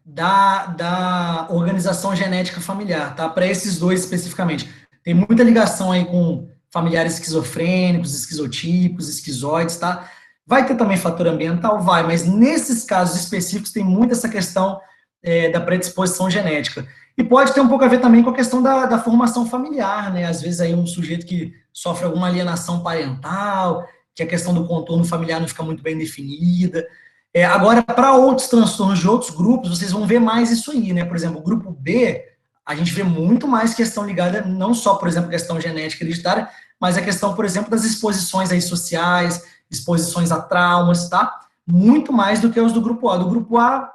da organização genética familiar, tá? Para esses dois especificamente. Tem muita ligação aí com familiares esquizofrênicos, esquizotípicos, esquizoides, tá? Vai ter também fator ambiental? Vai, mas nesses casos específicos tem muito essa questão da predisposição genética. E pode ter um pouco a ver também com a questão da formação familiar, né? Às vezes aí um sujeito que sofre alguma alienação parental, que a questão do contorno familiar não fica muito bem definida. Agora, para outros transtornos de outros grupos, vocês vão ver mais isso aí, né? Por exemplo, o grupo B, a gente vê muito mais questão ligada, não só, por exemplo, questão genética hereditária, mas a questão, por exemplo, das exposições aí sociais, exposições a traumas, tá? Muito mais do que os do grupo A. Do grupo A,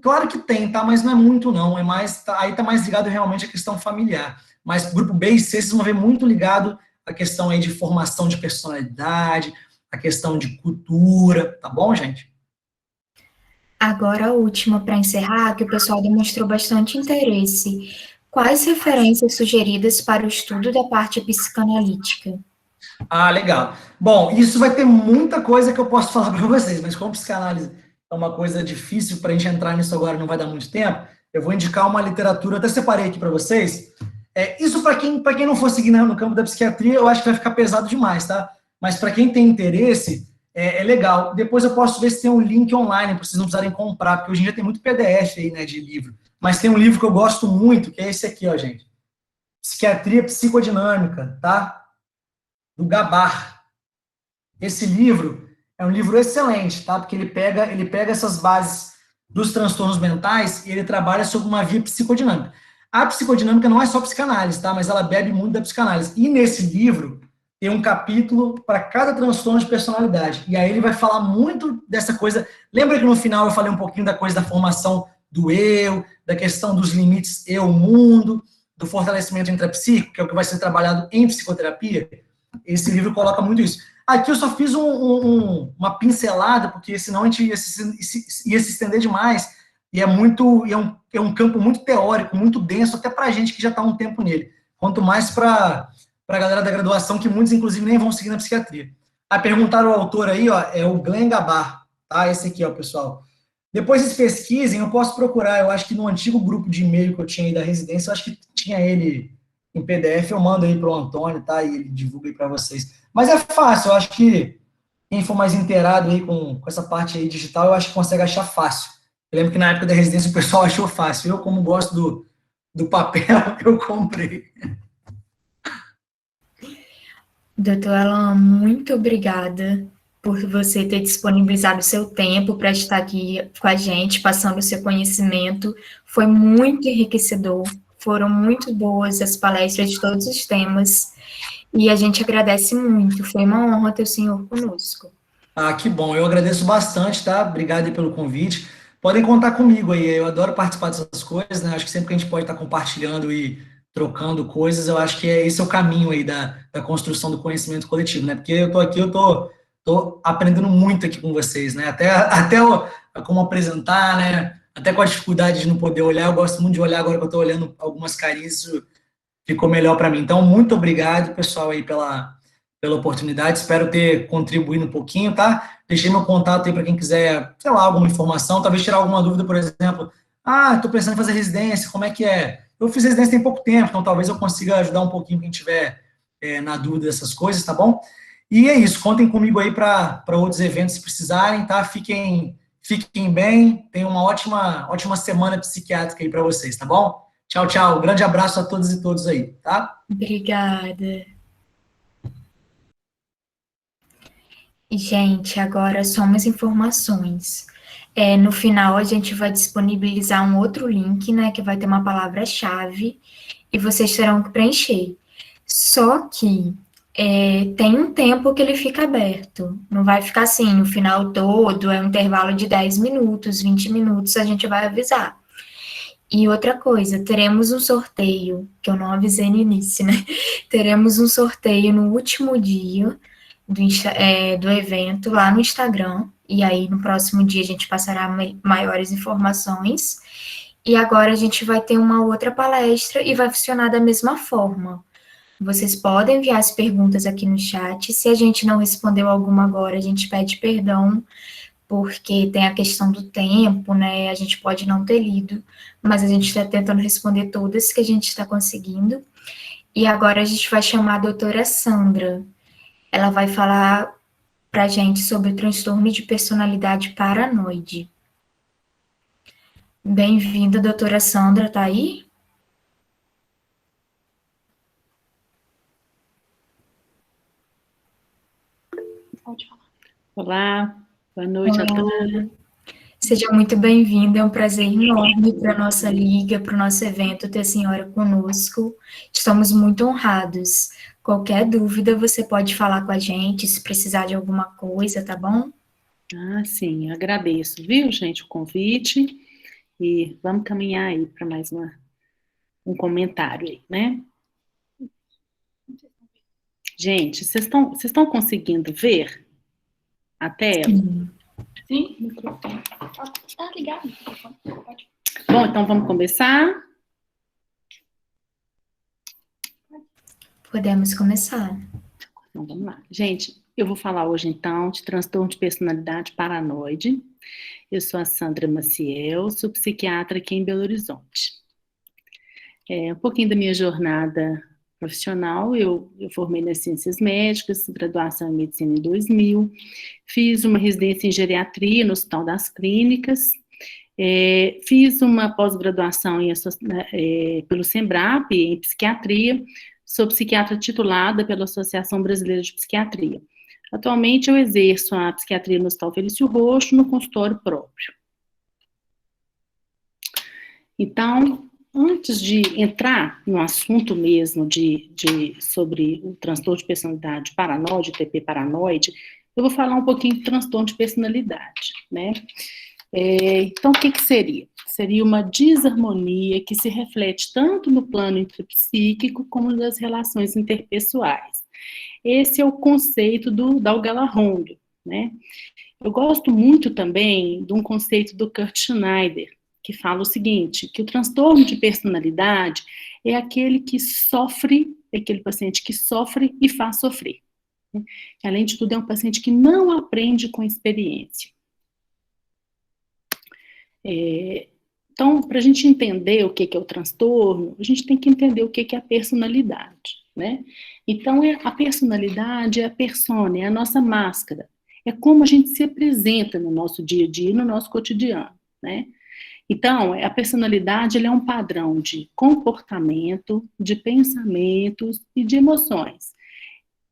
claro que tem, tá? Mas não é muito, não. É mais, aí tá mais ligado realmente à questão familiar. Mas grupo B e C, vocês vão ver muito ligado à questão aí de formação de personalidade, a questão de cultura, tá bom, gente? Agora a última para encerrar, que o pessoal demonstrou bastante interesse. Quais referências sugeridas para o estudo da parte psicanalítica? Ah, legal. Bom, isso vai ter muita coisa que eu posso falar para vocês, mas como psicanálise é uma coisa difícil para a gente entrar nisso agora, não vai dar muito tempo, eu vou indicar uma literatura, até separei aqui para vocês. Isso para quem não for seguir no campo da psiquiatria, eu acho que vai ficar pesado demais, tá? Mas para quem tem interesse, é legal. Depois eu posso ver se tem um link online, para vocês não precisarem comprar, porque hoje em dia tem muito PDF aí, né, de livro. Mas tem um livro que eu gosto muito, que é esse aqui, ó, gente. Psiquiatria Psicodinâmica, tá? Do Gabar. Esse livro é um livro excelente, tá? Porque ele pega essas bases dos transtornos mentais e ele trabalha sobre uma via psicodinâmica. A psicodinâmica não é só psicanálise, tá? Mas ela bebe muito da psicanálise. E nesse livro tem um capítulo para cada transtorno de personalidade. E aí ele vai falar muito dessa coisa. Lembra que no final eu falei um pouquinho da coisa da formação do eu, da questão dos limites eu-mundo, do fortalecimento intrapsíquico, que é o que vai ser trabalhado em psicoterapia? Esse livro coloca muito isso. Aqui eu só fiz uma pincelada, porque senão a gente ia se estender demais, e é um campo muito teórico, muito denso, até para a gente que já está há um tempo nele. Quanto mais para a galera da graduação, que muitos, inclusive, nem vão seguir na psiquiatria. Perguntaram o autor aí, ó, é o Glenn Gabar, tá? Esse aqui, ó, pessoal. Depois vocês pesquisem, eu posso procurar, eu acho que no antigo grupo de e-mail que eu tinha aí da residência, eu acho que tinha ele em PDF, eu mando aí para o Antônio, tá? E ele divulga aí para vocês. Mas é fácil, eu acho que quem for mais inteirado aí com essa parte aí digital, eu acho que consegue achar fácil. Eu lembro que na época da residência o pessoal achou fácil. Eu, como gosto do papel, eu comprei. Doutor Alan, muito obrigada por você ter disponibilizado o seu tempo para estar aqui com a gente, passando o seu conhecimento. Foi muito enriquecedor, foram muito boas as palestras de todos os temas, e a gente agradece muito. Foi uma honra ter o senhor conosco. Que bom. Eu agradeço bastante, tá? Obrigado aí pelo convite. Podem contar comigo aí. Eu adoro participar dessas coisas, né? Acho que sempre que a gente pode estar compartilhando e trocando coisas, eu acho que esse é o caminho aí da construção do conhecimento coletivo, né? Porque eu tô aqui, tô aprendendo muito aqui com vocês, né? Como apresentar, né? Até com a dificuldade de não poder olhar, eu gosto muito de olhar agora que eu tô olhando algumas carinhas, isso ficou melhor para mim. Então, muito obrigado, pessoal, aí pela oportunidade. Espero ter contribuído um pouquinho, tá? Deixei meu contato aí para quem quiser, sei lá, alguma informação, talvez tirar alguma dúvida, por exemplo. Estou pensando em fazer residência, como é que é? Eu fiz residência tem pouco tempo, então talvez eu consiga ajudar um pouquinho quem tiver na dúvida dessas coisas, tá bom? E é isso, contem comigo aí para outros eventos se precisarem, tá? Fiquem bem, tenham uma ótima semana psiquiátrica aí para vocês, tá bom? Tchau, tchau. Grande abraço a todas e todos aí, tá? Obrigada. Gente, agora só umas informações. No final, a gente vai disponibilizar um outro link, né, que vai ter uma palavra-chave, e vocês terão que preencher. Só que tem um tempo que ele fica aberto. Não vai ficar assim, o final todo, é um intervalo de 10 minutos, 20 minutos, a gente vai avisar. E outra coisa, teremos um sorteio, que eu não avisei no início, né? Teremos um sorteio no último dia do evento, lá no Instagram, e aí no próximo dia a gente passará maiores informações. E agora a gente vai ter uma outra palestra e vai funcionar da mesma forma. Vocês podem enviar as perguntas aqui no chat. Se a gente não respondeu alguma agora, a gente pede perdão, porque tem a questão do tempo, né? A gente pode não ter lido, mas a gente está tentando responder todas que a gente está conseguindo. E agora a gente vai chamar a doutora Sandra. Ela vai falar para a gente sobre o transtorno de personalidade paranoide. Bem-vinda, doutora Sandra, tá aí? Pode falar. Olá, boa noite a todos. Seja muito bem-vinda, é um prazer enorme para a nossa liga, para o nosso evento ter a senhora conosco. Estamos muito honrados. Qualquer dúvida, você pode falar com a gente, se precisar de alguma coisa, tá bom? Sim, agradeço, viu, gente, o convite, e vamos caminhar aí para mais um comentário aí, né? Gente, vocês estão conseguindo ver a tela? Sim. Tá ligado. Bom, então vamos começar? Podemos começar. Então, vamos lá. Gente, eu vou falar hoje, então, de transtorno de personalidade paranoide. Eu sou a Sandra Maciel, sou psiquiatra aqui em Belo Horizonte. Um pouquinho da minha jornada profissional, eu formei nas ciências médicas, graduação em medicina em 2000, fiz uma residência em geriatria no Hospital das Clínicas, fiz uma pós-graduação pelo SEMBRAP em psiquiatria, sou psiquiatra titulada pela Associação Brasileira de Psiquiatria. Atualmente eu exerço a psiquiatria no Hospital Felício Roxo, no consultório próprio. Então, antes de entrar no assunto mesmo sobre o transtorno de personalidade paranoide, TP paranoide, eu vou falar um pouquinho de transtorno de personalidade, né? Então, o que seria? Seria uma desarmonia que se reflete tanto no plano intrapsíquico como nas relações interpessoais. esse é o conceito do Dalgala Rondo, né? Eu gosto muito também de um conceito do Kurt Schneider, que fala o seguinte, que o transtorno de personalidade é aquele que sofre, é aquele paciente que sofre e faz sofrer. Além de tudo, é um paciente que não aprende com experiência. Então, para a gente entender o que é o transtorno, a gente tem que entender o que é a personalidade, né? Então, a personalidade é a persona, é a nossa máscara, é como a gente se apresenta no nosso dia a dia, no nosso cotidiano, né? Então, a personalidade ela é um padrão de comportamento, de pensamentos e de emoções.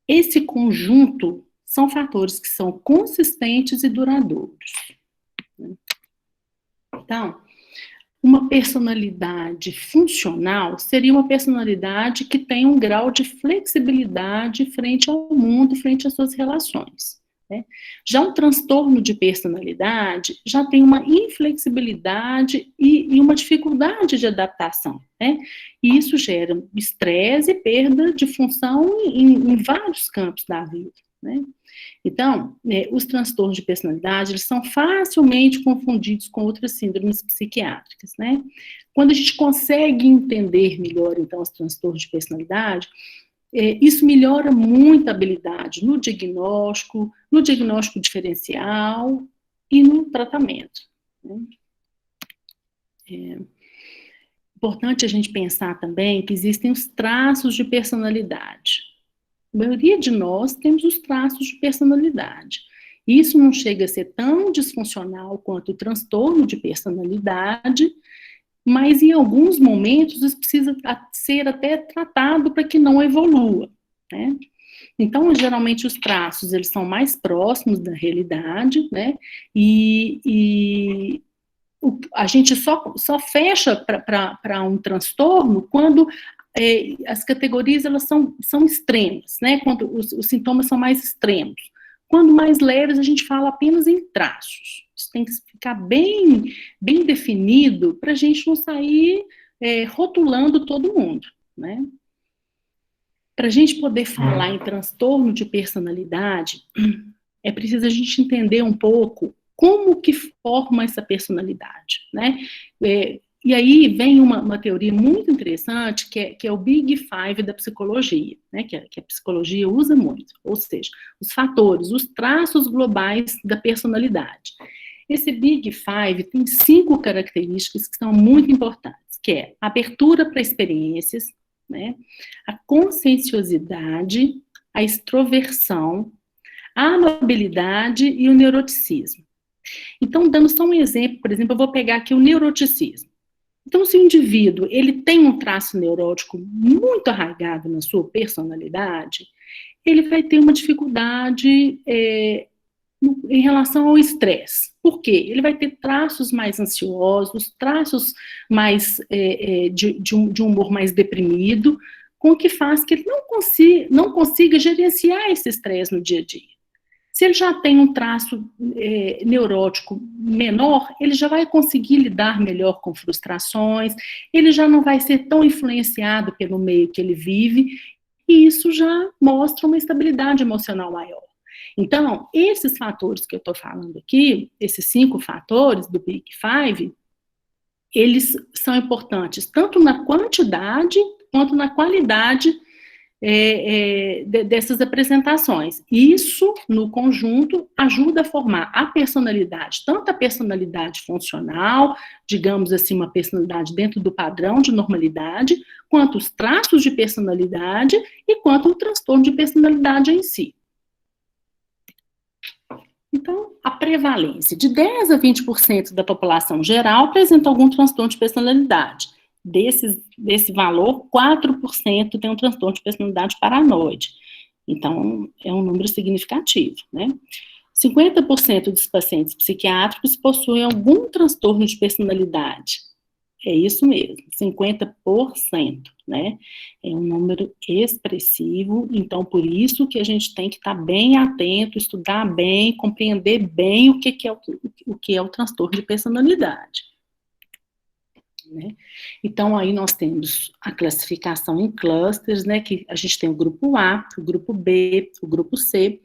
Esse conjunto são fatores que são consistentes e duradouros. Então, uma personalidade funcional seria uma personalidade que tem um grau de flexibilidade frente ao mundo, frente às suas relações, né? Já um transtorno de personalidade já tem uma inflexibilidade e uma dificuldade de adaptação, né? E isso gera estresse e perda de função em vários campos da vida, né? Então, os transtornos de personalidade, eles são facilmente confundidos com outras síndromes psiquiátricas, né? Quando a gente consegue entender melhor, então, os transtornos de personalidade, isso melhora muito a habilidade no diagnóstico diferencial e no tratamento, né? Importante a gente pensar também que existem os traços de personalidade. A maioria de nós temos os traços de personalidade. Isso não chega a ser tão disfuncional quanto o transtorno de personalidade, mas em alguns momentos isso precisa ser até tratado para que não evolua, né? Então, geralmente os traços, eles são mais próximos da realidade, né? E a gente só fecha para um transtorno quando as categorias elas são extremas, né? Quando os sintomas são mais extremos. Quando mais leves, a gente fala apenas em traços. Isso tem que ficar bem definido para a gente não sair rotulando todo mundo, né? Para a gente poder falar em transtorno de personalidade, é preciso a gente entender um pouco como que forma essa personalidade, né? E aí vem uma teoria muito interessante, que é o Big Five da psicologia, né, que a psicologia usa muito, ou seja, os fatores, os traços globais da personalidade. Esse Big Five tem 5 características que são muito importantes, que é a abertura para experiências, né, a conscienciosidade, a extroversão, a amabilidade e o neuroticismo. Então, dando só um exemplo, por exemplo, eu vou pegar aqui o neuroticismo. Então, se o indivíduo ele tem um traço neurótico muito arraigado na sua personalidade, ele vai ter uma dificuldade em relação ao estresse. Por quê? Ele vai ter traços mais ansiosos, traços mais de um humor mais deprimido, com o que faz que ele não consiga gerenciar esse estresse no dia a dia. Se ele já tem um traço neurótico menor, ele já vai conseguir lidar melhor com frustrações, ele já não vai ser tão influenciado pelo meio que ele vive, e isso já mostra uma estabilidade emocional maior. Então, esses fatores que eu estou falando aqui, esses 5 fatores do Big Five, eles são importantes tanto na quantidade quanto na qualidade dessas apresentações. Isso, no conjunto, ajuda a formar a personalidade, tanto a personalidade funcional, digamos assim, uma personalidade dentro do padrão de normalidade, quanto os traços de personalidade e quanto o transtorno de personalidade em si. Então, a prevalência de 10 a 20% da população geral apresenta algum transtorno de personalidade. Desse valor, 4% tem um transtorno de personalidade paranoide. Então, é um número significativo, né? 50% dos pacientes psiquiátricos possuem algum transtorno de personalidade. É isso mesmo, 50%, né? É um número expressivo, então por isso que a gente tem que estar bem atento, estudar bem, compreender bem o que é o transtorno de personalidade. né? Então, aí nós temos a classificação em clusters, né, que a gente tem o grupo A, o grupo B, o grupo C.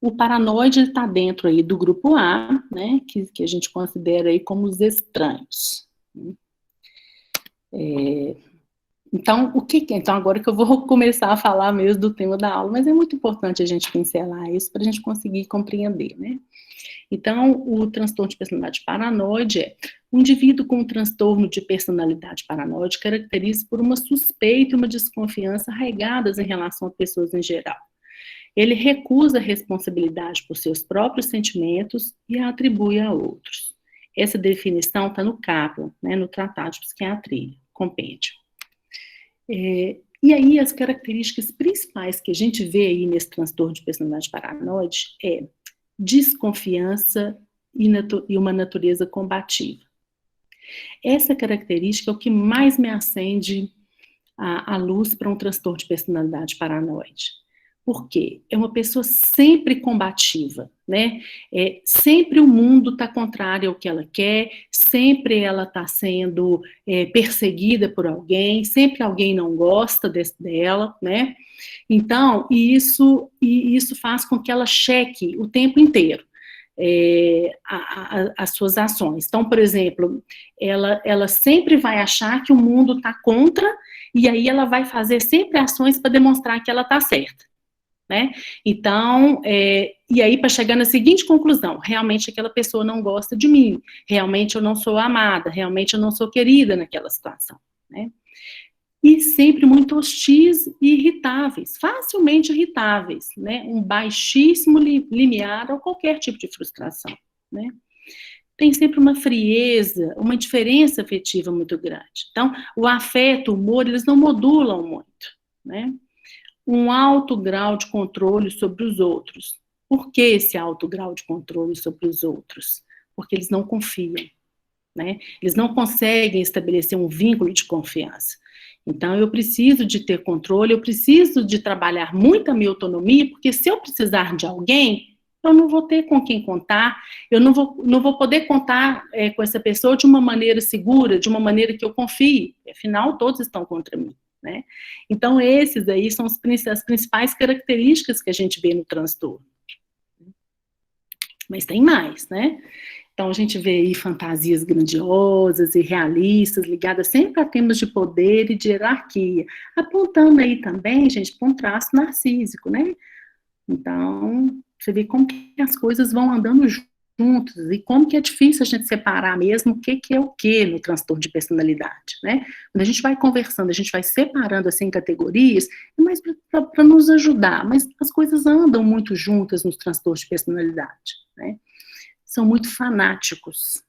O paranoide está dentro aí do grupo A, né, que a gente considera aí como os estranhos. Então, então, agora que eu vou começar a falar mesmo do tema da aula, mas é muito importante a gente pincelar isso para a gente conseguir compreender, né? Então, o transtorno de personalidade paranoide é um indivíduo com um transtorno de personalidade paranoide caracteriza por uma suspeita e uma desconfiança arraigadas em relação a pessoas em geral. Ele recusa a responsabilidade por seus próprios sentimentos e a atribui a outros. Essa definição está no Kaplan, né, no Tratado de Psiquiatria, compêndio. E aí, as características principais que a gente vê aí nesse transtorno de personalidade paranoide é desconfiança e uma natureza combativa. Essa característica é o que mais me acende a luz para um transtorno de personalidade paranoide. Por quê? É uma pessoa sempre combativa, né? Sempre o mundo está contrário ao que ela quer, sempre ela está sendo perseguida por alguém, sempre alguém não gosta dela, né? Então, isso faz com que ela cheque o tempo inteiro as suas ações. Então, por exemplo, ela sempre vai achar que o mundo está contra, e aí ela vai fazer sempre ações para demonstrar que ela está certa. Né? Então, e aí para chegar na seguinte conclusão, realmente aquela pessoa não gosta de mim, realmente eu não sou amada, realmente eu não sou querida naquela situação, né? E sempre muito hostis e irritáveis, facilmente irritáveis, né? Um baixíssimo limiar a qualquer tipo de frustração, né? Tem sempre uma frieza, uma indiferença afetiva muito grande. Então, o afeto, o humor, eles não modulam muito, né? Um alto grau de controle sobre os outros. Por que esse alto grau de controle sobre os outros? Porque eles não confiam, né? Eles não conseguem estabelecer um vínculo de confiança. Então, eu preciso de ter controle, eu preciso de trabalhar muito a minha autonomia, porque se eu precisar de alguém, eu não vou ter com quem contar, eu não vou poder contar com essa pessoa de uma maneira segura, de uma maneira que eu confie, afinal, todos estão contra mim. Né? Então, esses aí são as principais características que a gente vê no transtorno. Mas tem mais, né? Então, a gente vê aí fantasias grandiosas e realistas, ligadas sempre a temas de poder e de hierarquia, apontando aí também, gente, para um traço narcísico, né? Então, você vê como que as coisas vão andando juntos e como que é difícil a gente separar mesmo o que é o que no transtorno de personalidade, né? Quando a gente vai conversando, a gente vai separando assim categorias, é mais para nos ajudar, mas as coisas andam muito juntas nos transtornos de personalidade, né? São muito fanáticos.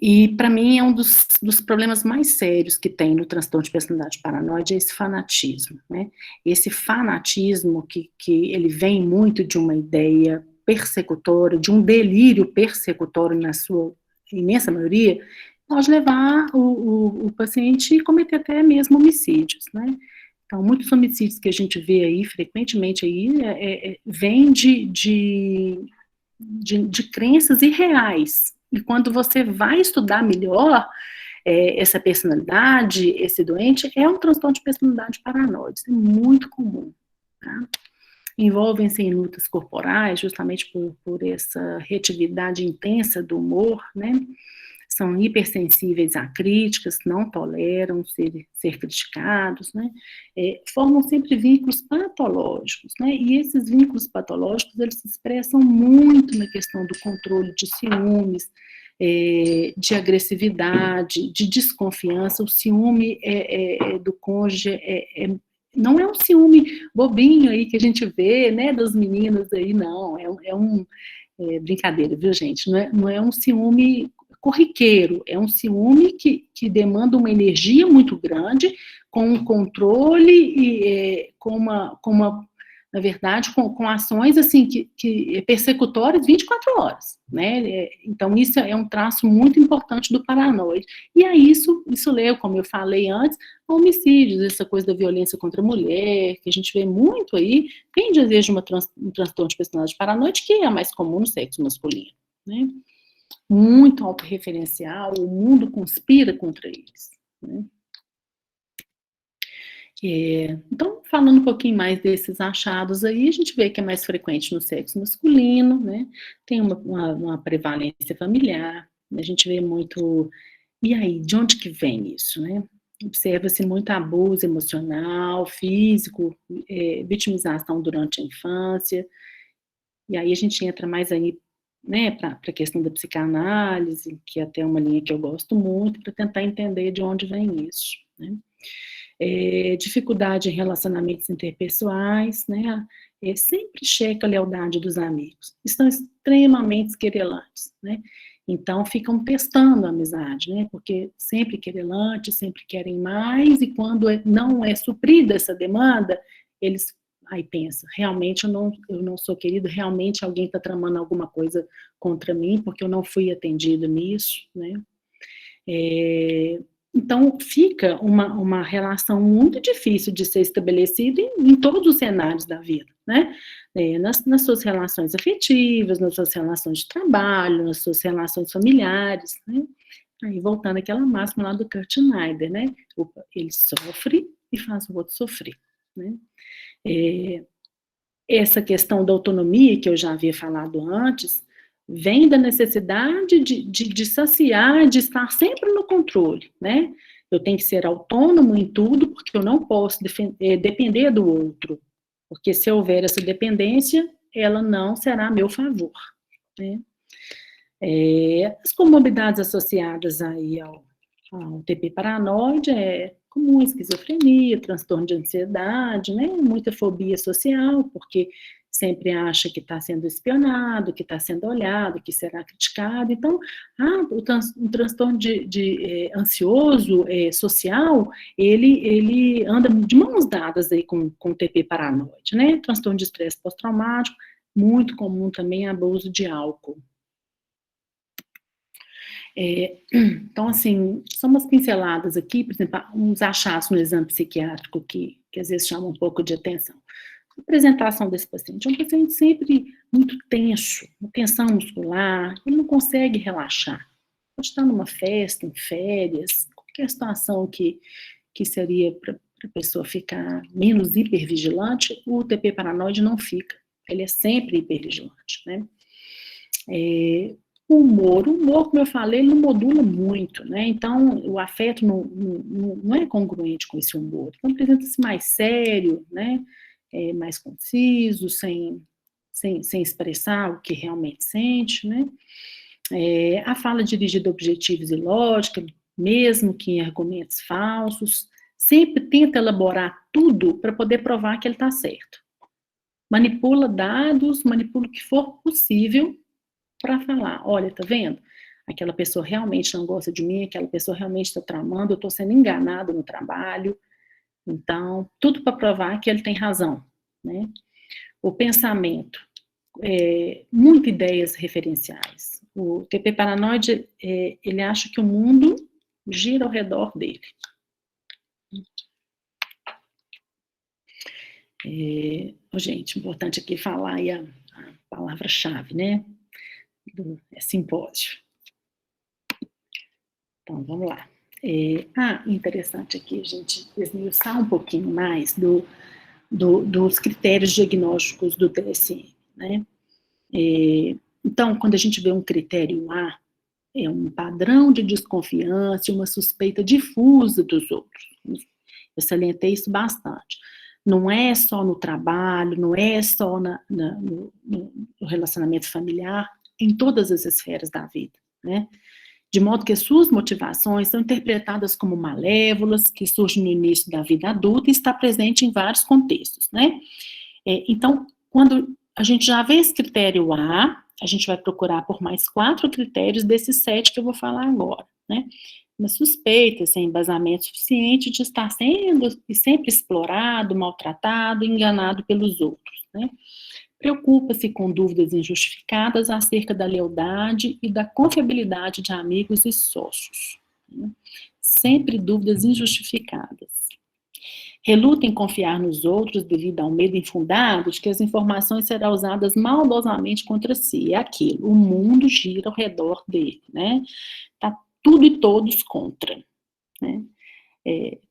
E, para mim, é um dos problemas mais sérios que tem no transtorno de personalidade paranoide, é esse fanatismo, né? Esse fanatismo que ele vem muito de uma ideia persecutória, de um delírio persecutório na sua imensa maioria, pode levar o paciente a cometer até mesmo homicídios, né? Então, muitos homicídios que a gente vê aí, frequentemente aí, vêm de crenças irreais. E quando você vai estudar melhor essa personalidade, esse doente, é um transtorno de personalidade paranoide, isso é muito comum, tá? Envolvem-se em lutas corporais, justamente por essa reatividade intensa do humor, né? São hipersensíveis a críticas, não toleram ser criticados, né? Formam sempre vínculos patológicos, né? E esses vínculos patológicos, eles se expressam muito na questão do controle de ciúmes, de agressividade, de desconfiança. O ciúme do cônjuge não é um ciúme bobinho aí que a gente vê, né, das meninas aí, não, brincadeira, viu, gente, não é um ciúme corriqueiro, é um ciúme que demanda uma energia muito grande, com um controle e na verdade, com ações assim, que persecutórias 24 horas, né? Então, isso é um traço muito importante do paranoide. E aí, isso leva, como eu falei antes, a homicídios, essa coisa da violência contra a mulher, que a gente vê muito aí, tem desejo de um transtorno de personalidade paranoide, que é mais comum no sexo masculino, né? muito autorreferencial, o mundo conspira contra eles, né? Então, falando um pouquinho mais desses achados aí, a gente vê que é mais frequente no sexo masculino, né? Tem uma prevalência familiar, a gente vê muito... E aí, de onde que vem isso, né? Observa-se muito abuso emocional, físico, vitimização durante a infância, e aí a gente entra mais aí, né, para a questão da psicanálise, que é até uma linha que eu gosto muito, para tentar entender de onde vem isso, né? Dificuldade em relacionamentos interpessoais, né? Sempre checa a lealdade dos amigos, estão extremamente querelantes, né? Então ficam testando a amizade, né? Porque sempre querelantes, sempre querem mais, e quando não é suprida essa demanda, eles aí pensam, realmente eu não sou querido, realmente alguém está tramando alguma coisa contra mim, porque eu não fui atendido nisso, né? Então, fica uma relação muito difícil de ser estabelecida em todos os cenários da vida, né? Nas suas relações afetivas, nas suas relações de trabalho, nas suas relações familiares, né? Aí, voltando àquela máxima lá do Kurt Schneider, né? Ele sofre e faz o outro sofrer, né? Essa questão da autonomia, que eu já havia falado antes, vem da necessidade de saciar, de estar sempre no controle, né? Eu tenho que ser autônomo em tudo, porque eu não posso depender do outro, porque se houver essa dependência, ela não será a meu favor, né? As comorbidades associadas aí ao TP paranoide comum esquizofrenia, transtorno de ansiedade, né? Muita fobia social, porque sempre acha que está sendo espionado, que está sendo olhado, que será criticado. Então, o transtorno ansioso social, ele anda de mãos dadas aí com o TP paranoide, né? Transtorno de estresse pós-traumático, muito comum também abuso de álcool. Então, assim, são umas pinceladas aqui, por exemplo, uns achados no exame psiquiátrico que às vezes chamam um pouco de atenção. A apresentação desse paciente é um paciente sempre muito tenso, uma tensão muscular, ele não consegue relaxar. Pode estar numa festa, em férias, qualquer situação que seria para a pessoa ficar menos hipervigilante, o TP paranoide não fica, ele é sempre hipervigilante, né? O humor, como eu falei, ele não modula muito, né? Então, o afeto não é congruente com esse humor. Então, apresenta-se mais sério, né? Mais conciso, sem expressar o que realmente sente, né? A fala dirigida a objetivos e lógica, mesmo que em argumentos falsos, sempre tenta elaborar tudo para poder provar que ele está certo. Manipula dados, manipula o que for possível para falar, olha, tá vendo? Aquela pessoa realmente não gosta de mim, aquela pessoa realmente está tramando, eu estou sendo enganado no trabalho. Então, tudo para provar que ele tem razão, né? O pensamento, muitas ideias referenciais. O TP paranoide, ele acha que o mundo gira ao redor dele. Gente, importante aqui falar aí a palavra-chave, né? É simpósio. Então, vamos lá. Interessante aqui a gente esmiuçar um pouquinho mais dos critérios diagnósticos do DSM, né? Então, quando a gente vê um critério A, é um padrão de desconfiança, uma suspeita difusa dos outros. Eu salientei isso bastante. Não é só no trabalho, não é só no relacionamento familiar, em todas as esferas da vida, né? De modo que as suas motivações são interpretadas como malévolas, que surgem no início da vida adulta e está presente em vários contextos, né? Então, quando a gente já vê esse critério A, a gente vai procurar por mais 4 critérios desses 7 que eu vou falar agora, né? Uma suspeita, sem embasamento suficiente, de estar sendo e sempre explorado, maltratado, enganado pelos outros, né? Preocupa-se com dúvidas injustificadas acerca da lealdade e da confiabilidade de amigos e sócios, né? Sempre dúvidas injustificadas. Reluta em confiar nos outros devido ao medo infundado de que as informações serão usadas maldosamente contra si. É aquilo, o mundo gira ao redor dele, né? Tá tudo e todos contra, né?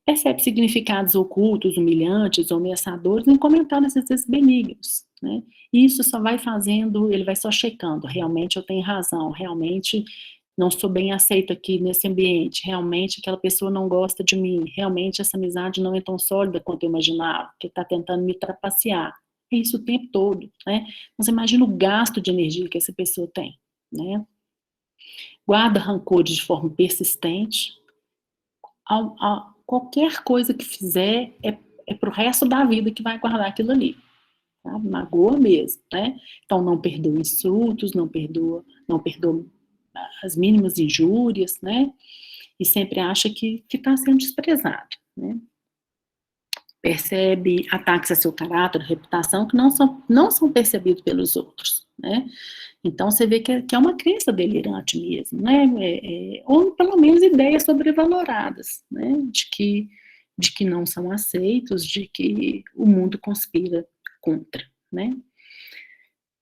Percebe significados ocultos, humilhantes ou ameaçadores em comentários às vezes benignos, né? E isso só vai fazendo, ele vai só checando, realmente eu tenho razão, realmente não sou bem aceito aqui nesse ambiente, realmente aquela pessoa não gosta de mim, realmente essa amizade não é tão sólida quanto eu imaginava, que está tentando me trapacear. É isso o tempo todo, né? Você imagina o gasto de energia que essa pessoa tem, né? Guarda rancores de forma persistente. Qualquer coisa que fizer é pro resto da vida que vai guardar aquilo ali, sabe? Magoa mesmo, né? Então não perdoa insultos, não perdoa as mínimas injúrias, né? E sempre acha que está sendo desprezado, né? Percebe ataques a seu caráter, reputação, que não são percebidos pelos outros, né? Então você vê que é uma crença delirante mesmo, né? Ou pelo menos ideias sobrevaloradas, né? De que não são aceitos, de que o mundo conspira contra, né?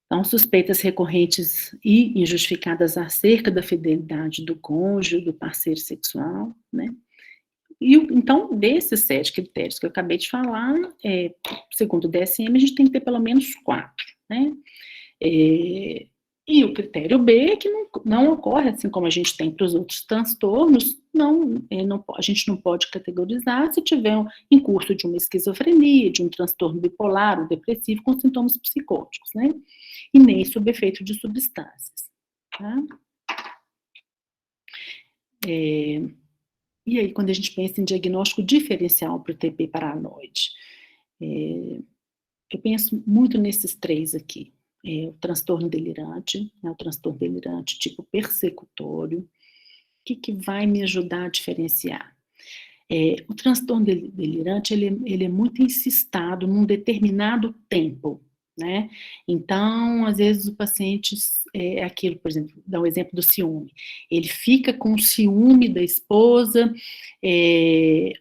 Então, suspeitas recorrentes e injustificadas acerca da fidelidade do cônjuge, do parceiro sexual, né? Então, desses 7 critérios que eu acabei de falar, segundo o DSM, a gente tem que ter pelo menos 4, né? E o critério B é que não ocorre, assim como a gente tem para os outros transtornos, a gente não pode categorizar se tiver em curso de uma esquizofrenia, de um transtorno bipolar ou depressivo com sintomas psicóticos, né? E nem sob efeito de substâncias, tá? E aí, quando a gente pensa em diagnóstico diferencial para o TP paranoide, eu penso muito nesses 3 aqui. O transtorno delirante, né, o transtorno delirante tipo persecutório. O que vai me ajudar a diferenciar? O transtorno delirante, ele é muito insistado num determinado tempo, né? Então, às vezes o paciente é aquilo, por exemplo, dá um exemplo do ciúme. Ele fica com ciúme da esposa,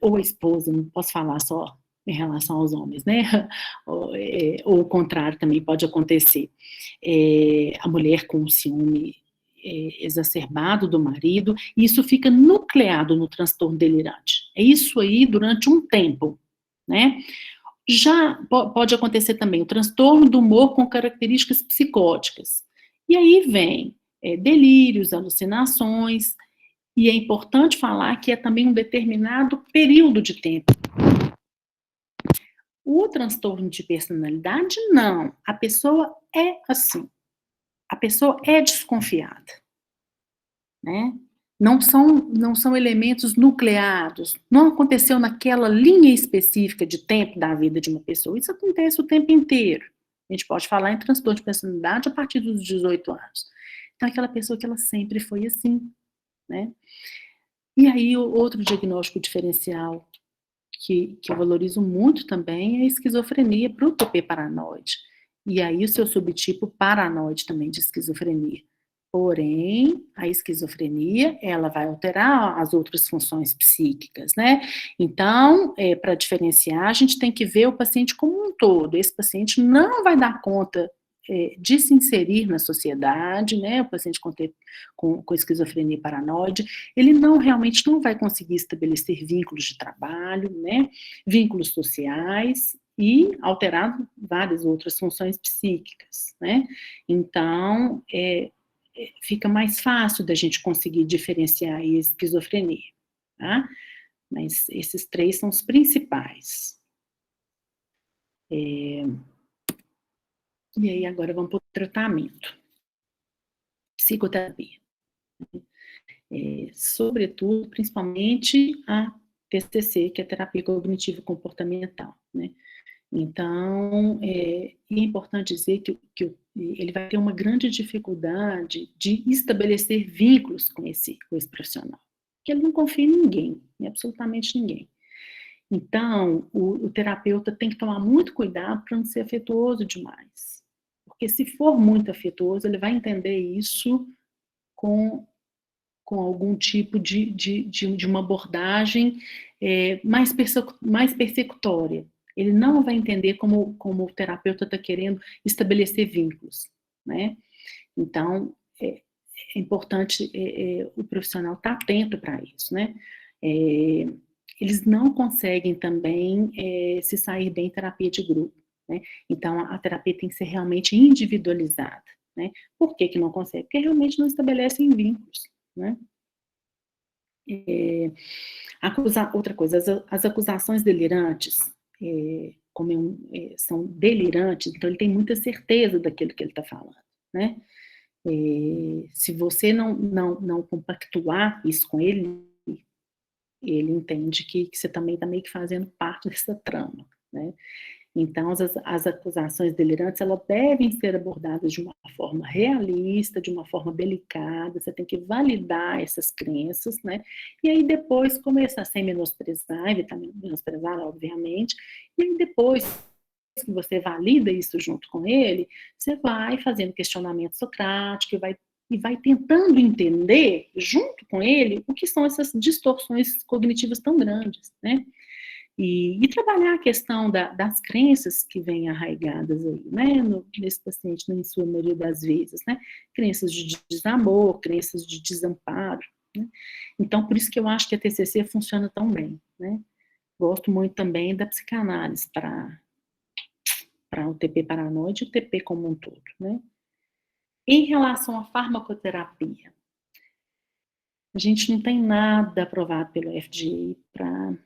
ou a esposa, não posso falar só em relação aos homens, né? Ou o contrário também pode acontecer. A mulher com ciúme exacerbado do marido, e isso fica nucleado no transtorno delirante. É isso aí durante um tempo, né? Já pode acontecer também o transtorno do humor com características psicóticas. E aí vem delírios, alucinações, e é importante falar que é também um determinado período de tempo. O transtorno de personalidade, não. A pessoa é assim. A pessoa é desconfiada, né? Não são elementos nucleados. Não aconteceu naquela linha específica de tempo da vida de uma pessoa. Isso acontece o tempo inteiro. A gente pode falar em transtorno de personalidade a partir dos 18 anos. Então, aquela pessoa que ela sempre foi assim, né? E aí, o outro diagnóstico diferencial que eu valorizo muito também é a esquizofrenia para o TP paranoide. E aí o seu subtipo paranoide também de esquizofrenia. Porém, a esquizofrenia, ela vai alterar as outras funções psíquicas, né? Então, para diferenciar, a gente tem que ver o paciente como um todo. Esse paciente não vai dar conta de se inserir na sociedade, né? O paciente com esquizofrenia paranoide, ele realmente não vai conseguir estabelecer vínculos de trabalho, né? Vínculos sociais, e alterar várias outras funções psíquicas, né? Então, fica mais fácil da gente conseguir diferenciar a esquizofrenia, tá? Mas esses 3 são os principais. E aí agora vamos para o tratamento. Psicoterapia. Sobretudo, principalmente a TCC, que é a terapia cognitivo comportamental, né? Então, é importante dizer que ele vai ter uma grande dificuldade de estabelecer vínculos com esse profissional, porque ele não confia em ninguém, em absolutamente ninguém. Então, o terapeuta tem que tomar muito cuidado para não ser afetuoso demais, porque se for muito afetuoso, ele vai entender isso com algum tipo de uma abordagem mais persecutória. Ele não vai entender como o terapeuta está querendo estabelecer vínculos, né? Então, é importante o profissional estar atento para isso, né? Eles não conseguem também se sair bem em terapia de grupo, né? Então, a terapia tem que ser realmente individualizada, né? Por que não consegue? Porque realmente não estabelecem vínculos, né? Outra coisa, as acusações delirantes, são delirantes, então ele tem muita certeza daquilo que ele está falando, né? Se você não compactuar isso com ele, ele entende que você também está meio que fazendo parte dessa trama, né? Então, as acusações delirantes, elas devem ser abordadas de uma forma realista, de uma forma delicada, você tem que validar essas crenças, né? E aí depois começar sem menosprezar, evitar menosprezar, obviamente, e aí depois que você valida isso junto com ele, você vai fazendo questionamento socrático e vai tentando entender, junto com ele, o que são essas distorções cognitivas tão grandes, né? E trabalhar a questão das crenças que vêm arraigadas aí, né, nesse paciente, em sua maioria das vezes, né, crenças de desamor, crenças de desamparo, né. Então, por isso que eu acho que a TCC funciona tão bem, né. Gosto muito também da psicanálise para o TP paranoide e o TP como um todo, né. Em relação à farmacoterapia, a gente não tem nada aprovado pelo FDA para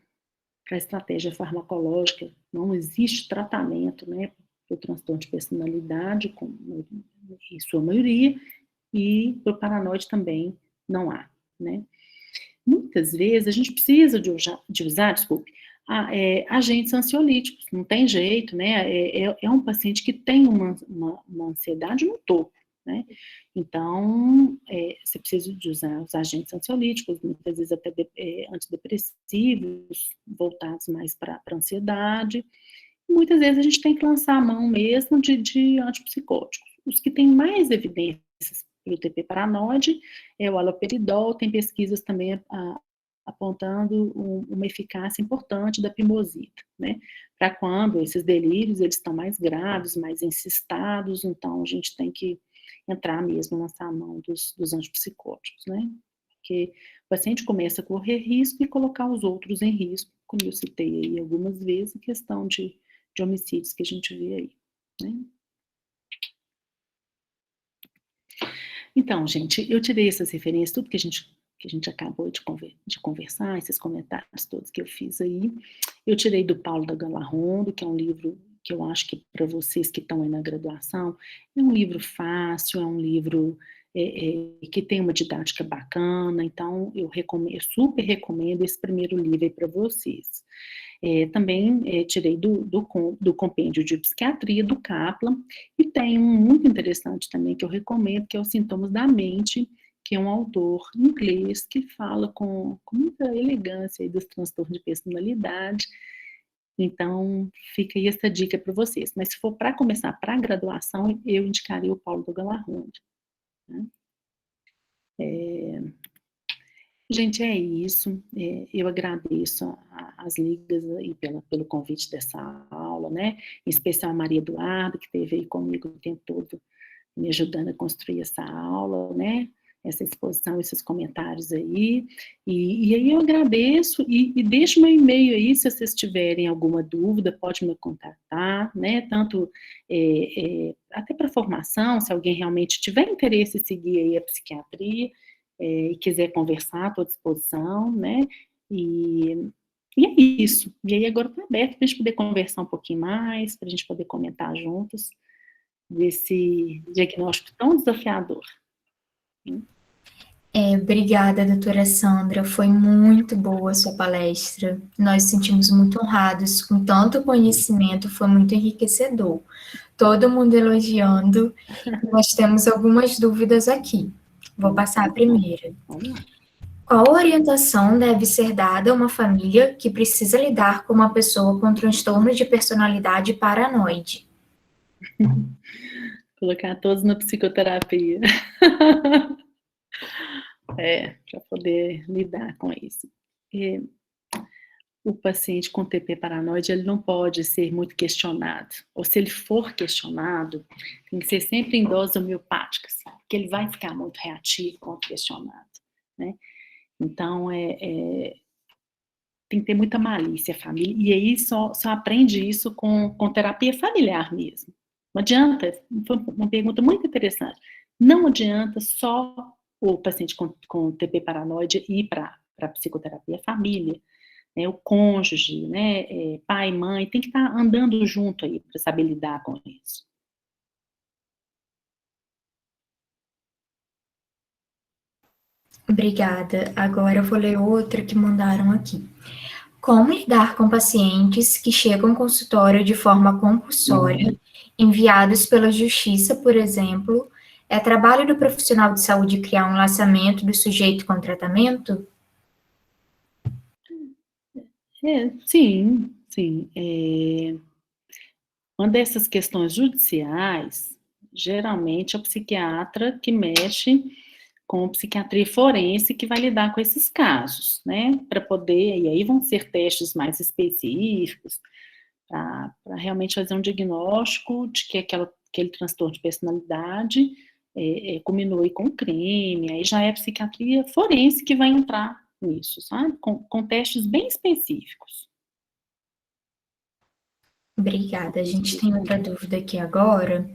a estratégia farmacológica, não existe tratamento, né, para o transtorno de personalidade, em sua maioria, e para o paranoide também não há, né. Muitas vezes a gente precisa de usar, agentes ansiolíticos, não tem jeito, né, é um paciente que tem uma ansiedade no topo, né, então, você precisa de usar os agentes ansiolíticos, muitas vezes até antidepressivos, voltados mais para a ansiedade, muitas vezes a gente tem que lançar a mão mesmo de antipsicóticos. Os que têm mais evidências para o TP paranoide é o haloperidol, tem pesquisas também apontando uma eficácia importante da pimosita, né, para quando esses delírios eles estão mais graves, mais ensistados, então a gente tem que entrar mesmo, lançar a mão dos antipsicóticos, né, porque o paciente começa a correr risco e colocar os outros em risco, como eu citei aí algumas vezes, a questão de homicídios que a gente vê aí, né. Então, gente, eu tirei essas referências, tudo que a gente acabou de conversar, esses comentários todos que eu fiz aí, eu tirei do Paulo da Galarrondo, que é um livro que eu acho que para vocês que estão aí na graduação, é um livro fácil, é um livro que tem uma didática bacana, então eu super recomendo esse primeiro livro aí para vocês. Também tirei do compêndio de psiquiatria do Kaplan, e tem um muito interessante também que eu recomendo, que é os Sintomas da Mente, que é um autor inglês que fala com muita elegância aí dos transtornos de personalidade. Então, fica aí essa dica para vocês. Mas se for para começar para a graduação, eu indicaria o Paulo do Galarrondo, né? Gente, é isso. Eu agradeço as ligas aí pelo convite dessa aula, né? Em especial a Maria Eduarda, que esteve aí comigo o tempo todo, me ajudando a construir essa aula, né? Essa exposição, esses comentários aí. E aí eu agradeço e deixo meu e-mail aí, se vocês tiverem alguma dúvida, pode me contatar, né? Tanto até para formação, se alguém realmente tiver interesse em seguir aí a psiquiatria, e quiser conversar, estou à disposição, né? E é isso. E aí agora está aberto para a gente poder conversar um pouquinho mais, para a gente poder comentar juntos desse diagnóstico tão desafiador. Obrigada, doutora Sandra. Foi muito boa a sua palestra. Nós nos sentimos muito honrados com tanto conhecimento, foi muito enriquecedor. Todo mundo elogiando. Nós temos algumas dúvidas aqui. Vou passar a primeira. Qual orientação deve ser dada a uma família que precisa lidar com uma pessoa com transtorno de personalidade paranoide? Colocar todos na psicoterapia. Para poder lidar com isso. o paciente com TP paranoide, ele não pode ser muito questionado. Ou se ele for questionado, tem que ser sempre em doses homeopáticas, porque ele vai ficar muito reativo quando questionado, né? Então, tem que ter muita malícia a família, e aí só aprende isso com terapia familiar mesmo. Não adianta, foi uma pergunta muito interessante, não adianta só o paciente com TP paranoide ir para psicoterapia família, né, o cônjuge, né, pai, mãe, tem que estar andando junto aí para saber lidar com isso. Obrigada. Agora eu vou ler outra que mandaram aqui. Como lidar com pacientes que chegam ao consultório de forma compulsória, enviados pela justiça, por exemplo? É trabalho do profissional de saúde criar um laçamento do sujeito com tratamento? Sim. Uma dessas questões judiciais, geralmente é o psiquiatra que mexe com psiquiatria forense que vai lidar com esses casos, né? Para poder, e aí vão ser testes mais específicos, para realmente fazer um diagnóstico de que aquele transtorno de personalidade culminou com crime, aí já é a psiquiatria forense que vai entrar nisso, sabe? Com testes bem específicos. Obrigada. A gente tem outra dúvida aqui agora.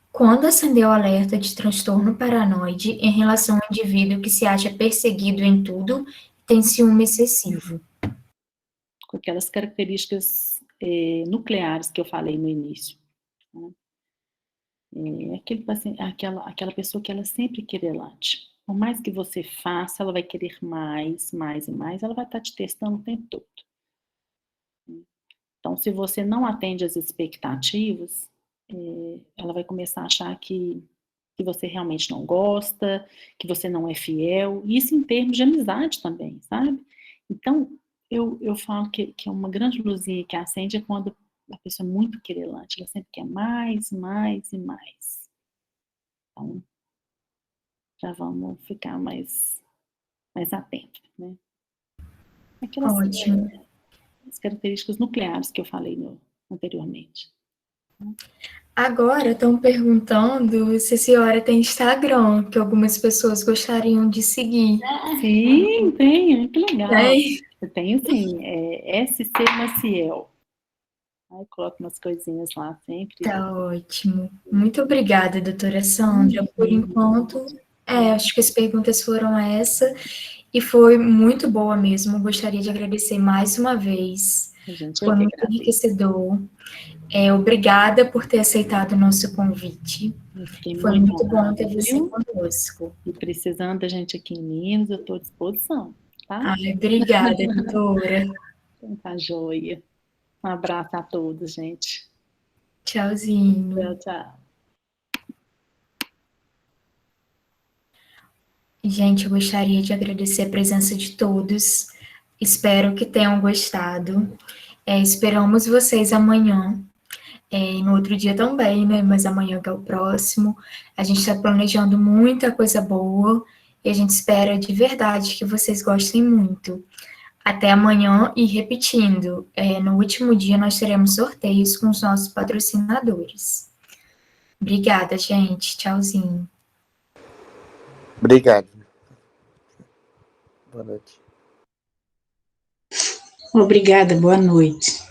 Quando acender o alerta de transtorno paranoide em relação ao indivíduo que se acha perseguido em tudo e tem ciúme excessivo? Com aquelas características nucleares que eu falei no início, né? Aquela pessoa que ela é sempre querelante. Por mais que você faça, ela vai querer mais, mais e mais, ela vai estar te testando o tempo todo. Então, se você não atende às expectativas, ela vai começar a achar que você realmente não gosta, que você não é fiel, isso em termos de amizade também, sabe? Então, eu falo que é uma grande luzinha que acende é quando a pessoa é muito querelante, ela sempre quer mais, mais e mais. Então, já vamos ficar mais atentos, né? Aquelas Ótimo. as características nucleares que eu falei anteriormente. Agora estão perguntando se a senhora tem Instagram, que algumas pessoas gostariam de seguir. Sim, tenho, que legal. Tem? Eu tenho sim, SC Maciel. Aí coloco umas coisinhas lá sempre. Tá ótimo. Muito obrigada, doutora Sandra. Por enquanto, acho que as perguntas foram essa, e foi muito boa mesmo. Gostaria de agradecer mais uma vez. Foi muito enriquecedor. Obrigada por ter aceitado o nosso convite. Foi muito bom ter você conosco. E precisando da gente aqui em Minas, eu estou à disposição, tá? Ai, obrigada, doutora. Então tá joia. Um abraço a todos, gente. Tchauzinho. Tchau. Gente, eu gostaria de agradecer a presença de todos. Espero que tenham gostado. Esperamos vocês amanhã. No outro dia também, né? Mas amanhã que é o próximo. A gente está planejando muita coisa boa e a gente espera de verdade que vocês gostem muito. Até amanhã e repetindo, no último dia nós teremos sorteios com os nossos patrocinadores. Obrigada, gente. Tchauzinho. Obrigado. Boa noite. Obrigada, boa noite.